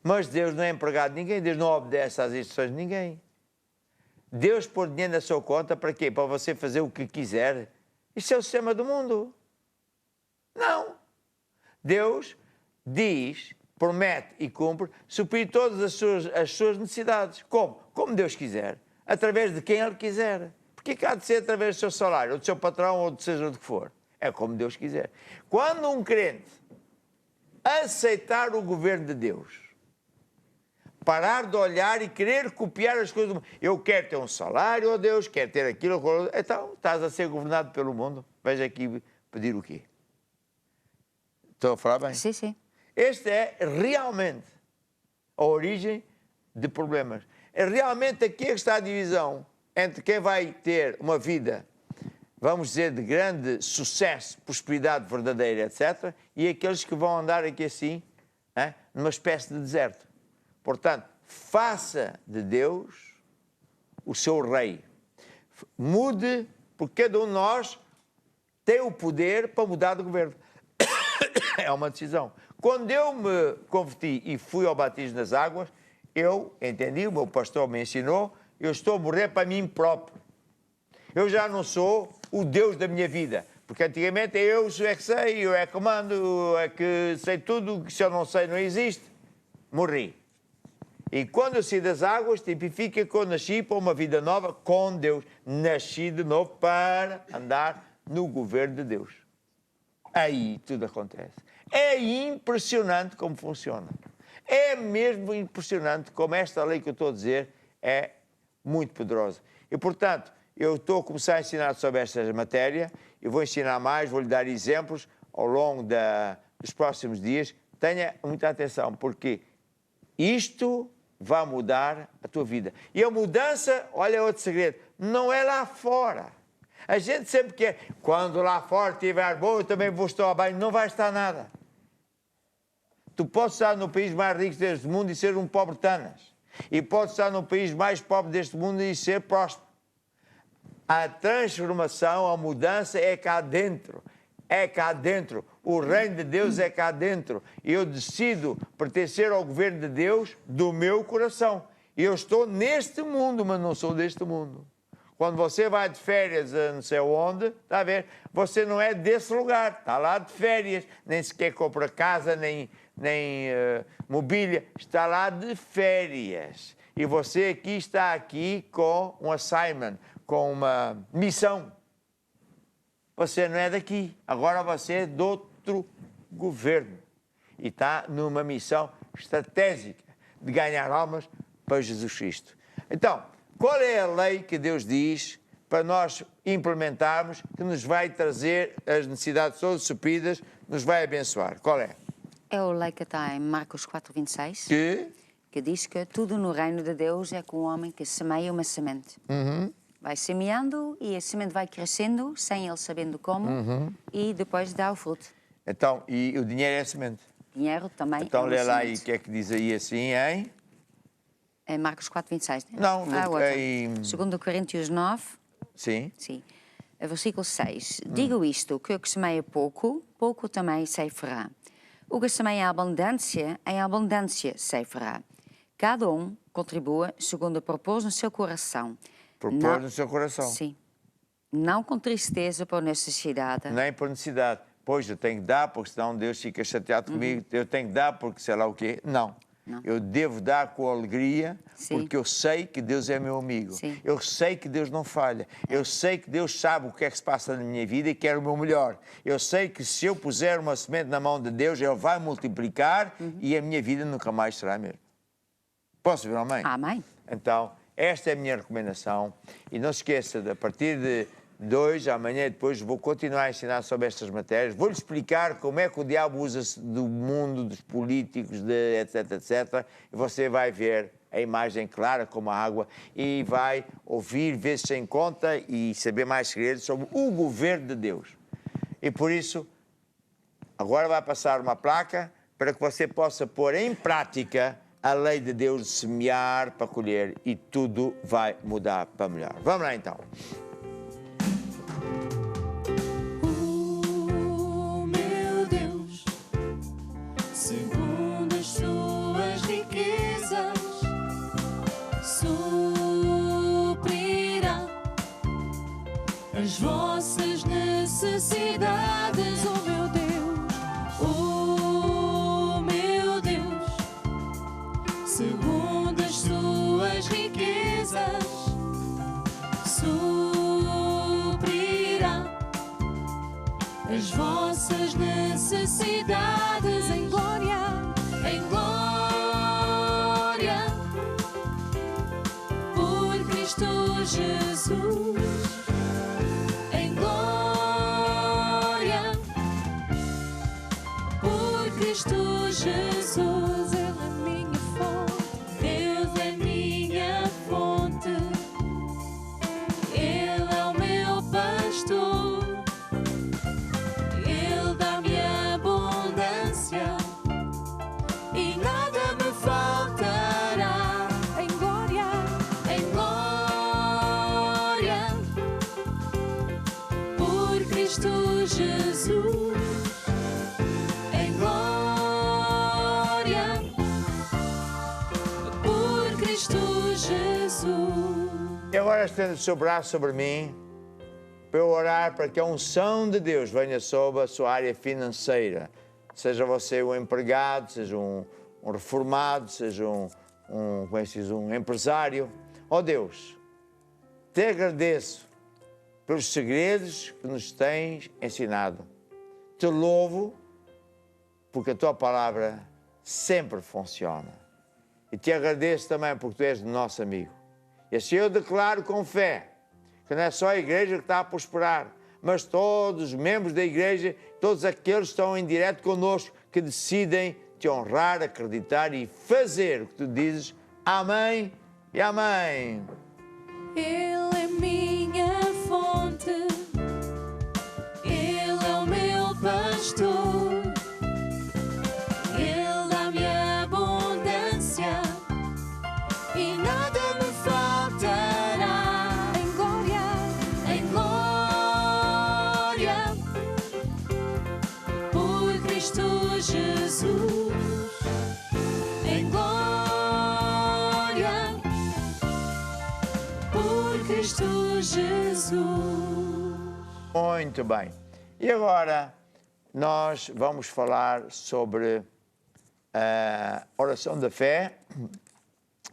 Mas Deus não é empregado de ninguém, Deus não obedece às instruções de ninguém. Deus põe dinheiro na sua conta para quê? Para você fazer o que quiser. Isso é o sistema do mundo. Não. Deus diz, promete e cumpre, suprir todas as suas necessidades. Como? Como Deus quiser. Através de quem Ele quiser. Porque há de ser através do seu salário, ou do seu patrão, ou de seja o que for. É como Deus quiser. Quando um crente aceitar o governo de Deus, parar de olhar e querer copiar as coisas do mundo. Eu quero ter um salário, oh Deus, quero ter aquilo. Então, estás a ser governado pelo mundo. Veja aqui pedir o quê? Estou a falar bem?
Sim, sim.
Este é realmente a origem de problemas. É realmente aqui que está a divisão entre quem vai ter uma vida, vamos dizer, de grande sucesso, prosperidade verdadeira, etc., e aqueles que vão andar aqui assim, numa espécie de deserto. Portanto, faça de Deus o seu rei. Mude, porque cada um de nós tem o poder para mudar de governo. É uma decisão. Quando eu me converti e fui ao batismo nas águas, eu entendi, o meu pastor me ensinou, eu estou a morrer para mim próprio. Eu já não sou o Deus da minha vida. Porque antigamente eu é que sei, eu é que mando, eu é que sei tudo, que se eu não sei não existe. Morri. E quando eu saí das águas, tipifica que eu nasci para uma vida nova com Deus. Nasci de novo para andar no governo de Deus. Aí tudo acontece. É impressionante como funciona. É mesmo impressionante como esta lei que eu estou a dizer é muito poderosa. E, portanto, eu estou a começar a ensinar sobre esta matéria, eu vou ensinar mais, vou-lhe dar exemplos ao longo dos próximos dias. Tenha muita atenção, porque isto vai mudar a tua vida. E a mudança, olha outro segredo, não é lá fora. A gente sempre quer, quando lá fora estiver bom, eu também vou estar bem. Não vai estar nada. Tu podes estar no país mais rico deste mundo e ser um pobre tanas. E podes estar no país mais pobre deste mundo e ser próspero. A transformação, a mudança é cá dentro. É cá dentro. O reino de Deus é cá dentro. Eu decido pertencer ao governo de Deus do meu coração. Eu estou neste mundo, mas não sou deste mundo. Quando você vai de férias a não sei onde, está a ver? Você não é desse lugar, está lá de férias, nem sequer compra casa, nem mobília, está lá de férias. E você aqui está aqui com um assignment, com uma missão. Você não é daqui, agora você é de outro governo. E está numa missão estratégica de ganhar almas para Jesus Cristo. Então, qual é a lei que Deus diz para nós implementarmos, que nos vai trazer as necessidades todas supridas, nos vai abençoar? Qual é?
É a lei que está em Marcos 4:26, que diz que tudo no reino de Deus é com o homem que semeia uma semente. Vai semeando e a semente vai crescendo, sem ele sabendo como, e depois dá o fruto.
Então, e o dinheiro é a semente?
Dinheiro também
então,
é uma
lê lá
semente.
e o que é que diz aí assim, hein?
É Marcos 4:26, né?
Não,
em... 2 Coríntios 9.
Sim.
Sim. Versículo 6. Digo isto, que o que semeia pouco, pouco também ceifará. O que semeia abundância, em abundância ceifará. Cada um contribua segundo propôs no seu coração.
Propôs no seu coração.
Sim. Não com tristeza por necessidade.
Nem por necessidade. Pois, eu tenho que dar, porque senão Deus fica chateado comigo. Eu tenho que dar porque sei lá o quê. Não. Eu devo dar com alegria, porque eu sei que Deus é meu amigo.
Sim.
Eu sei que Deus não falha. Eu sei que Deus sabe o que é que se passa na minha vida e quer o meu melhor. Eu sei que se eu puser uma semente na mão de Deus, Ele vai multiplicar e a minha vida nunca mais será a mesma. Posso ver, amém?
Amém.
Então, esta é a minha recomendação. E não se esqueça, de, a partir de hoje, amanhã e depois, vou continuar a ensinar sobre estas matérias. Vou-lhe explicar como é que o diabo usa-se do mundo, dos políticos, etc, etc. E você vai ver a imagem clara como a água e vai ouvir, ver se em conta e saber mais segredos sobre o governo de Deus. E por isso, agora vai passar uma placa para que você possa pôr em prática a lei de Deus de semear para colher e tudo vai mudar para melhor. Vamos lá então.
Meu Deus, segundo as suas riquezas, suprirá as vossas necessidades, oh meu Deus. Segundo as suas riquezas, suprirá as vossas necessidades em glória, por Cristo Jesus, em glória, por Cristo Jesus.
E agora estenda o seu braço sobre mim para eu orar para que a unção de Deus venha sobre a sua área financeira. Seja você um empregado, seja um reformado, seja um empresário. Ó Deus, te agradeço pelos segredos que nos tens ensinado. Te louvo porque a tua palavra sempre funciona. E te agradeço também porque tu és nosso amigo. E assim eu declaro com fé que não é só a igreja que está a prosperar, mas todos os membros da igreja, todos aqueles que estão em direto connosco, que decidem te honrar, acreditar e fazer o que tu dizes. Amém e amém.
Ele é minha fonte, Ele é o meu pastor, Ele dá-me abundância e nada me faltará. Em glória, por Cristo Jesus. Em glória, por Cristo Jesus.
Muito bem. E agora nós vamos falar sobre a oração da fé.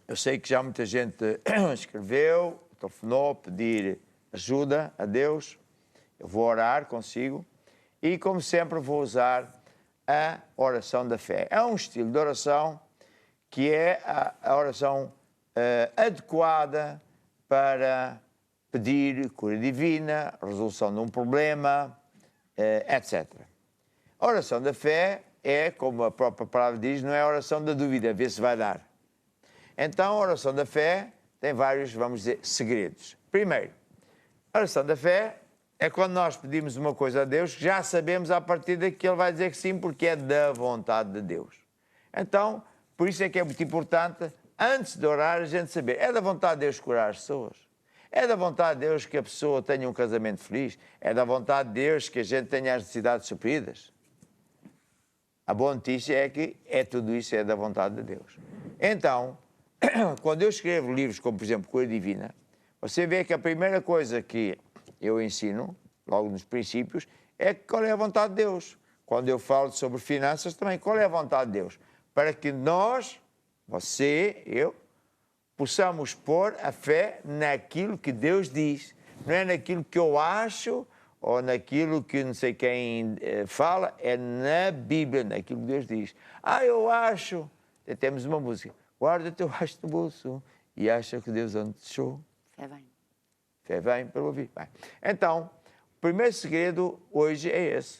Eu sei que já muita gente escreveu, telefonou, pedir ajuda a Deus. Eu vou orar consigo e, como sempre, vou usar a oração da fé. É um estilo de oração que é a oração adequada para pedir cura divina, resolução de um problema, etc. A oração da fé é, como a própria palavra diz, não é a oração da dúvida, ver se vai dar. Então, a oração da fé tem vários, vamos dizer, segredos. Primeiro, a oração da fé é quando nós pedimos uma coisa a Deus que já sabemos a partir daqui que Ele vai dizer que sim, porque é da vontade de Deus. Então, por isso é que é muito importante, antes de orar, a gente saber, é da vontade de Deus curar as pessoas? É da vontade de Deus que a pessoa tenha um casamento feliz? É da vontade de Deus que a gente tenha as necessidades supridas? A boa notícia é que tudo isso é da vontade de Deus. Então, quando eu escrevo livros como, por exemplo, Cura Divina, você vê que a primeira coisa que eu ensino, logo nos princípios, é qual é a vontade de Deus. Quando eu falo sobre finanças também, qual é a vontade de Deus? Para que nós, você, eu, possamos pôr a fé naquilo que Deus diz. Não é naquilo que eu acho ou naquilo que não sei quem fala, é na Bíblia, naquilo que Deus diz. Eu acho. Temos uma música. Guarda teu acho no bolso e acha que Deus onde te deixou.
Fé vem.
Fé vem pelo ouvir. Bem, então, o primeiro segredo hoje é esse.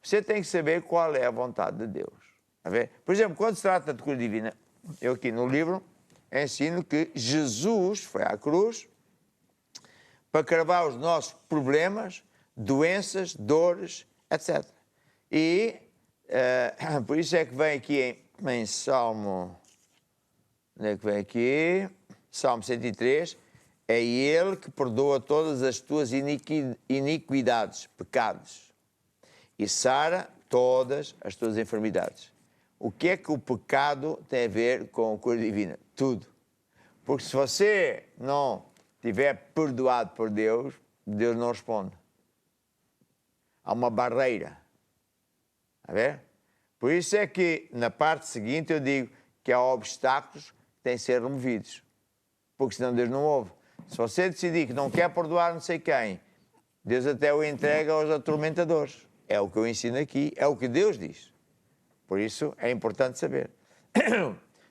Você tem que saber qual é a vontade de Deus. Tá vendo? Por exemplo, quando se trata de cura divina, eu aqui no livro ensino que Jesus foi à cruz para cravar os nossos problemas, doenças, dores, etc. E por isso é que vem aqui em Salmo... Onde é que vem aqui? Salmo 103. É Ele que perdoa todas as tuas iniquidades, pecados, e sara todas as tuas enfermidades. O que é que o pecado tem a ver com a cura divina? Tudo. Porque se você não estiver perdoado por Deus, Deus não responde. Há uma barreira. Está a ver? Por isso é que na parte seguinte eu digo que há obstáculos que têm de ser removidos. Porque senão Deus não ouve. Se você decidir que não quer perdoar não sei quem, Deus até o entrega aos atormentadores. É o que eu ensino aqui, é o que Deus diz. Por isso é importante saber.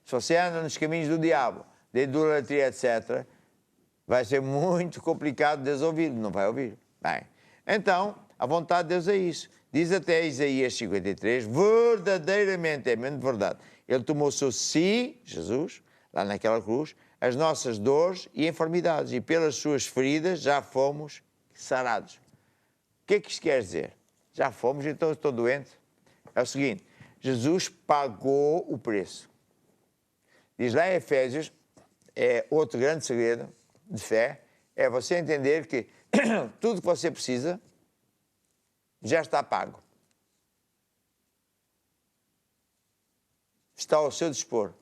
Se você anda nos caminhos do diabo, de idolatria, etc., vai ser muito complicado Deus ouvir. Não vai ouvir. Bem, então, a vontade de Deus é isso. Diz até Isaías 53, verdadeiramente, é mesmo verdade. Ele tomou sobre si, Jesus, lá naquela cruz, as nossas dores e enfermidades, e pelas suas feridas já fomos sarados. O que é que isto quer dizer? Já fomos, então estou doente? É o seguinte, Jesus pagou o preço. Diz lá em Efésios, é outro grande segredo de fé, é você entender que tudo que você precisa já está pago. Está ao seu dispor.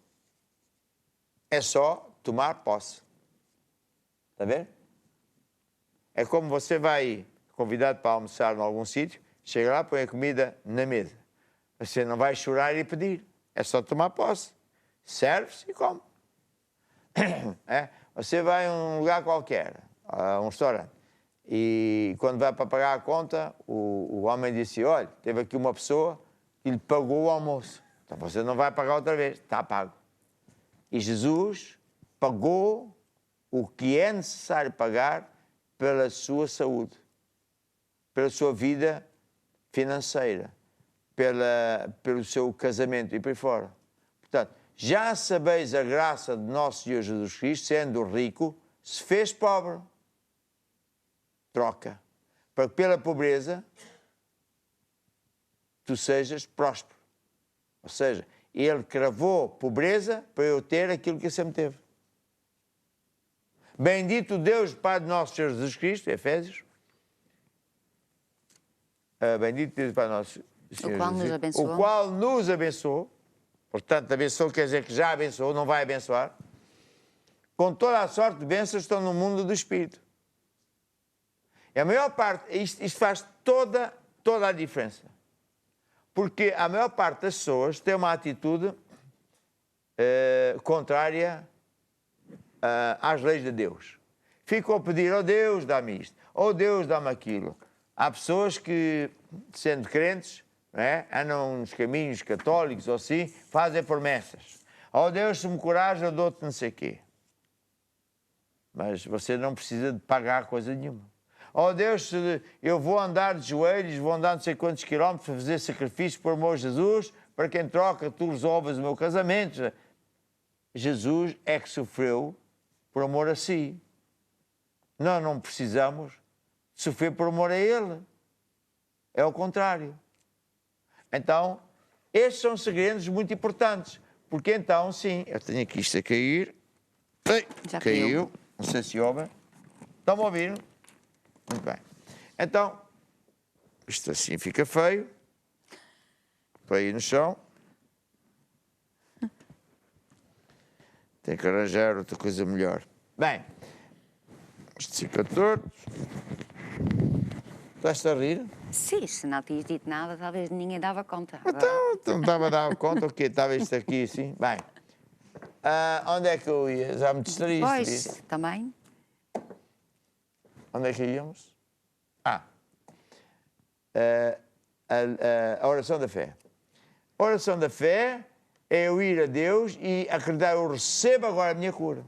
É só tomar posse. Está a ver? É como você vai convidado para almoçar em algum sítio, chega lá, põe a comida na mesa. Você não vai chorar e pedir. É só tomar posse. Serve-se e come. É? Você vai a um lugar qualquer, a um restaurante, e quando vai para pagar a conta, o homem disse, olha, teve aqui uma pessoa que lhe pagou o almoço. Então você não vai pagar outra vez, está pago. E Jesus pagou o que é necessário pagar pela sua saúde, pela sua vida financeira, pelo seu casamento e por aí fora. Portanto, já sabeis a graça de nosso Senhor Jesus Cristo, sendo rico, se fez pobre. Troca. Para que pela pobreza tu sejas próspero. Ou seja, ele cravou pobreza para eu ter aquilo que ele sempre teve. Bendito Deus, Pai de nosso Senhor Jesus Cristo, Efésios. Bendito Deus, Pai de nosso Senhor Jesus Cristo, o qual nos abençoou. Portanto, abençoou quer dizer que já abençoou, não vai abençoar. Com toda a sorte de bênçãos estão no mundo do Espírito. E a maior parte, isto faz toda a diferença. Porque a maior parte das pessoas tem uma atitude contrária às leis de Deus. Ficam a pedir, oh Deus, dá-me isto, oh Deus, dá-me aquilo. Há pessoas que, sendo crentes, não é? Andam nos caminhos católicos ou assim, fazem promessas. Oh Deus, se me curares, eu dou-te não sei o quê. Mas você não precisa de pagar coisa nenhuma. Oh Deus, eu vou andar de joelhos, vou andar não sei quantos quilómetros para fazer sacrifício por amor de Jesus, para que em troca tu resolvas o meu casamento. Jesus é que sofreu por amor a si. Nós não precisamos sofrer por amor a Ele. É o contrário. Então, estes são segredos muito importantes. Porque então, sim, eu tenho aqui isto a cair. Ei,
Já
caiu. Não sei se ouve. Estão-me a ouvir? Muito bem. Então, isto assim fica feio. Feio no chão. Tem que arranjar outra coisa melhor. Bem, isto fica torto. Estás-te a rir?
Sim, se não tinhas dito nada, talvez ninguém dava conta.
Então, não estava a dar conta, o quê? Estava isto aqui assim? Bem, onde é que eu ia? Já me distraíste.
Pois,
disso.
também.
Onde é que íamos? A oração da fé. A oração da fé é eu ir a Deus e acreditar, eu recebo agora a minha cura.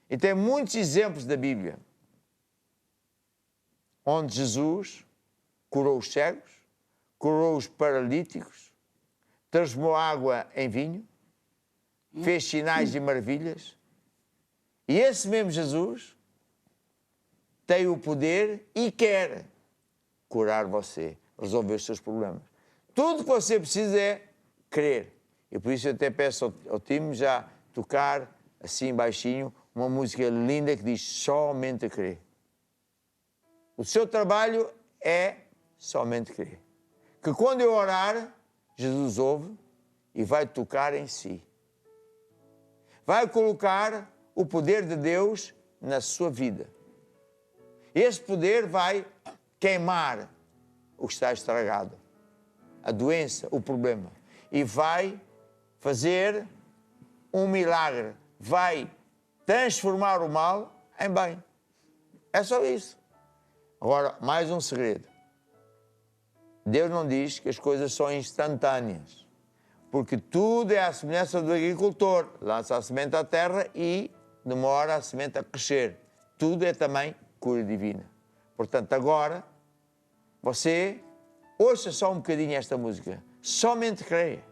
E tem muitos exemplos da Bíblia onde Jesus curou os cegos, curou os paralíticos, transformou água em vinho, fez sinais e maravilhas. E esse mesmo Jesus tem o poder e quer curar você, resolver os seus problemas. Tudo que você precisa é crer. E por isso eu até peço ao time já tocar assim baixinho uma música linda que diz somente crer. O seu trabalho é somente crer. Que quando eu orar, Jesus ouve e vai tocar em si. Vai colocar o poder de Deus na sua vida. Esse poder vai queimar o que está estragado, a doença, o problema. E vai fazer um milagre. Vai transformar o mal em bem. É só isso. Agora, mais um segredo. Deus não diz que as coisas são instantâneas. Porque tudo é à semelhança do agricultor. Lança a semente à terra e demora a semente a crescer. Tudo é também cura divina. Portanto, agora, você ouça só um bocadinho esta música. Somente creia.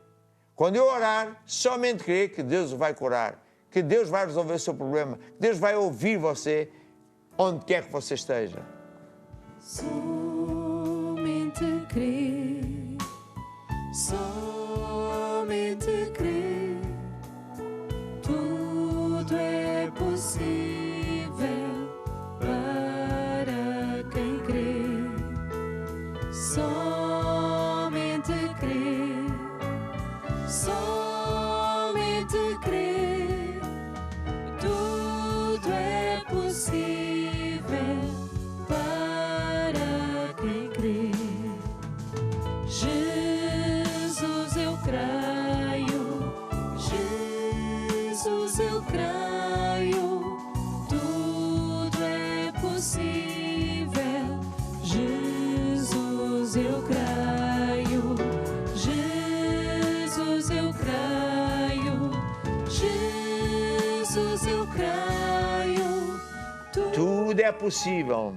Quando eu orar, somente creia que Deus o vai curar. Que Deus vai resolver o seu problema. Que Deus vai ouvir você onde quer que você esteja.
Somente crer, somente crer, tudo é possível para quem crê. Somente crer, somente crer, tudo é possível. Jesus, eu creio, tudo é possível. Jesus, eu creio, Jesus, eu creio,
Tudo é possível.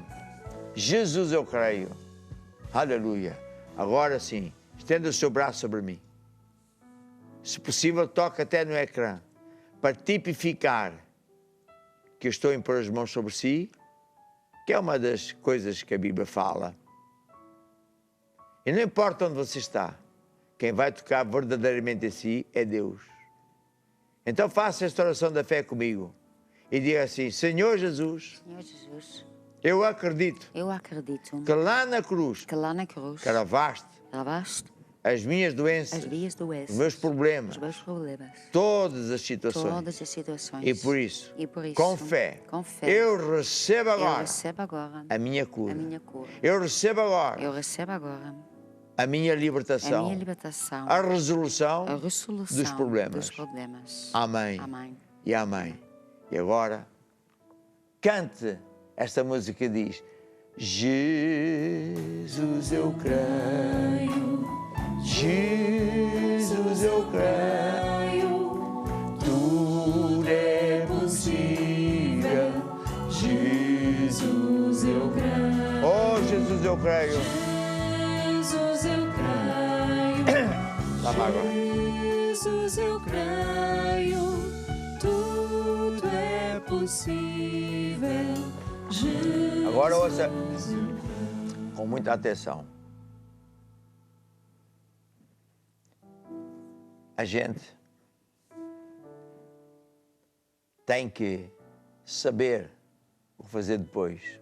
Jesus, eu creio. Aleluia. Agora sim, estenda o seu braço sobre mim. Se possível, toque até no ecrã, para tipificar que eu estou a impor as mãos sobre si, que é uma das coisas que a Bíblia fala. E não importa onde você está, quem vai tocar verdadeiramente em si é Deus. Então faça esta oração da fé comigo e diga assim: Senhor Jesus,
Senhor Jesus,
eu acredito
eu acredito
que lá na cruz
cravaste
as minhas doenças,
as minhas doenças,
os meus problemas, todas as situações. E por isso, com fé, eu recebo agora a minha cura. Eu recebo agora a minha libertação, a resolução dos problemas. Amém. E amém. E agora, cante esta música que diz: Jesus, eu creio. Jesus, eu creio. Tudo é possível. Jesus, eu creio. Oh, Jesus, eu creio.
Jesus, eu creio. Jesus, eu creio. Tudo é possível. Jesus.
Agora ouça com muita atenção. A gente tem que saber o que fazer depois.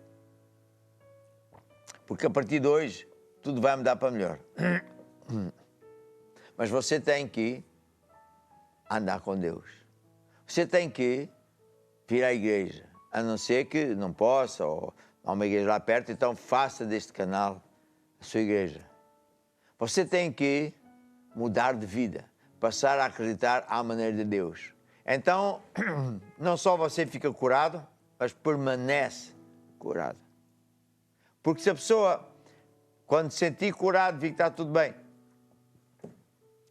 Porque a partir de hoje tudo vai mudar para melhor. Mas você tem que andar com Deus. Você tem que vir à igreja. A não ser que não possa, ou há uma igreja lá perto, então faça deste canal a sua igreja. Você tem que mudar de vida, passar a acreditar à maneira de Deus. Então, não só você fica curado, mas permanece curado. Porque se a pessoa, quando se sentir curado, vê que está tudo bem,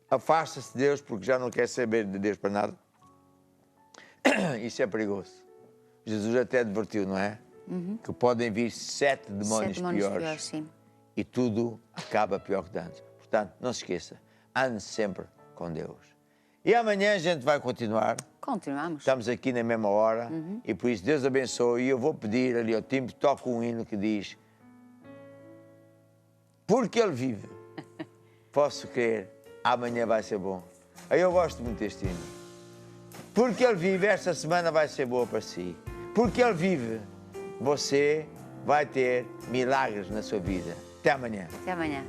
afasta-se de Deus porque já não quer saber de Deus para nada, isso é perigoso. Jesus até advertiu, não é? Que podem vir 7 demónios piores.
Sim.
E tudo acaba pior que antes. Portanto, não se esqueça, ande sempre com Deus. E amanhã a gente vai continuar.
Continuamos.
Estamos aqui na mesma hora e por isso Deus abençoe. E eu vou pedir ali ao timbre, toque um hino que diz: porque Ele vive, posso crer, amanhã vai ser bom. Aí eu gosto muito deste hino. Porque Ele vive, esta semana vai ser boa para si. Porque Ele vive, você vai ter milagres na sua vida. Até amanhã.
Até amanhã.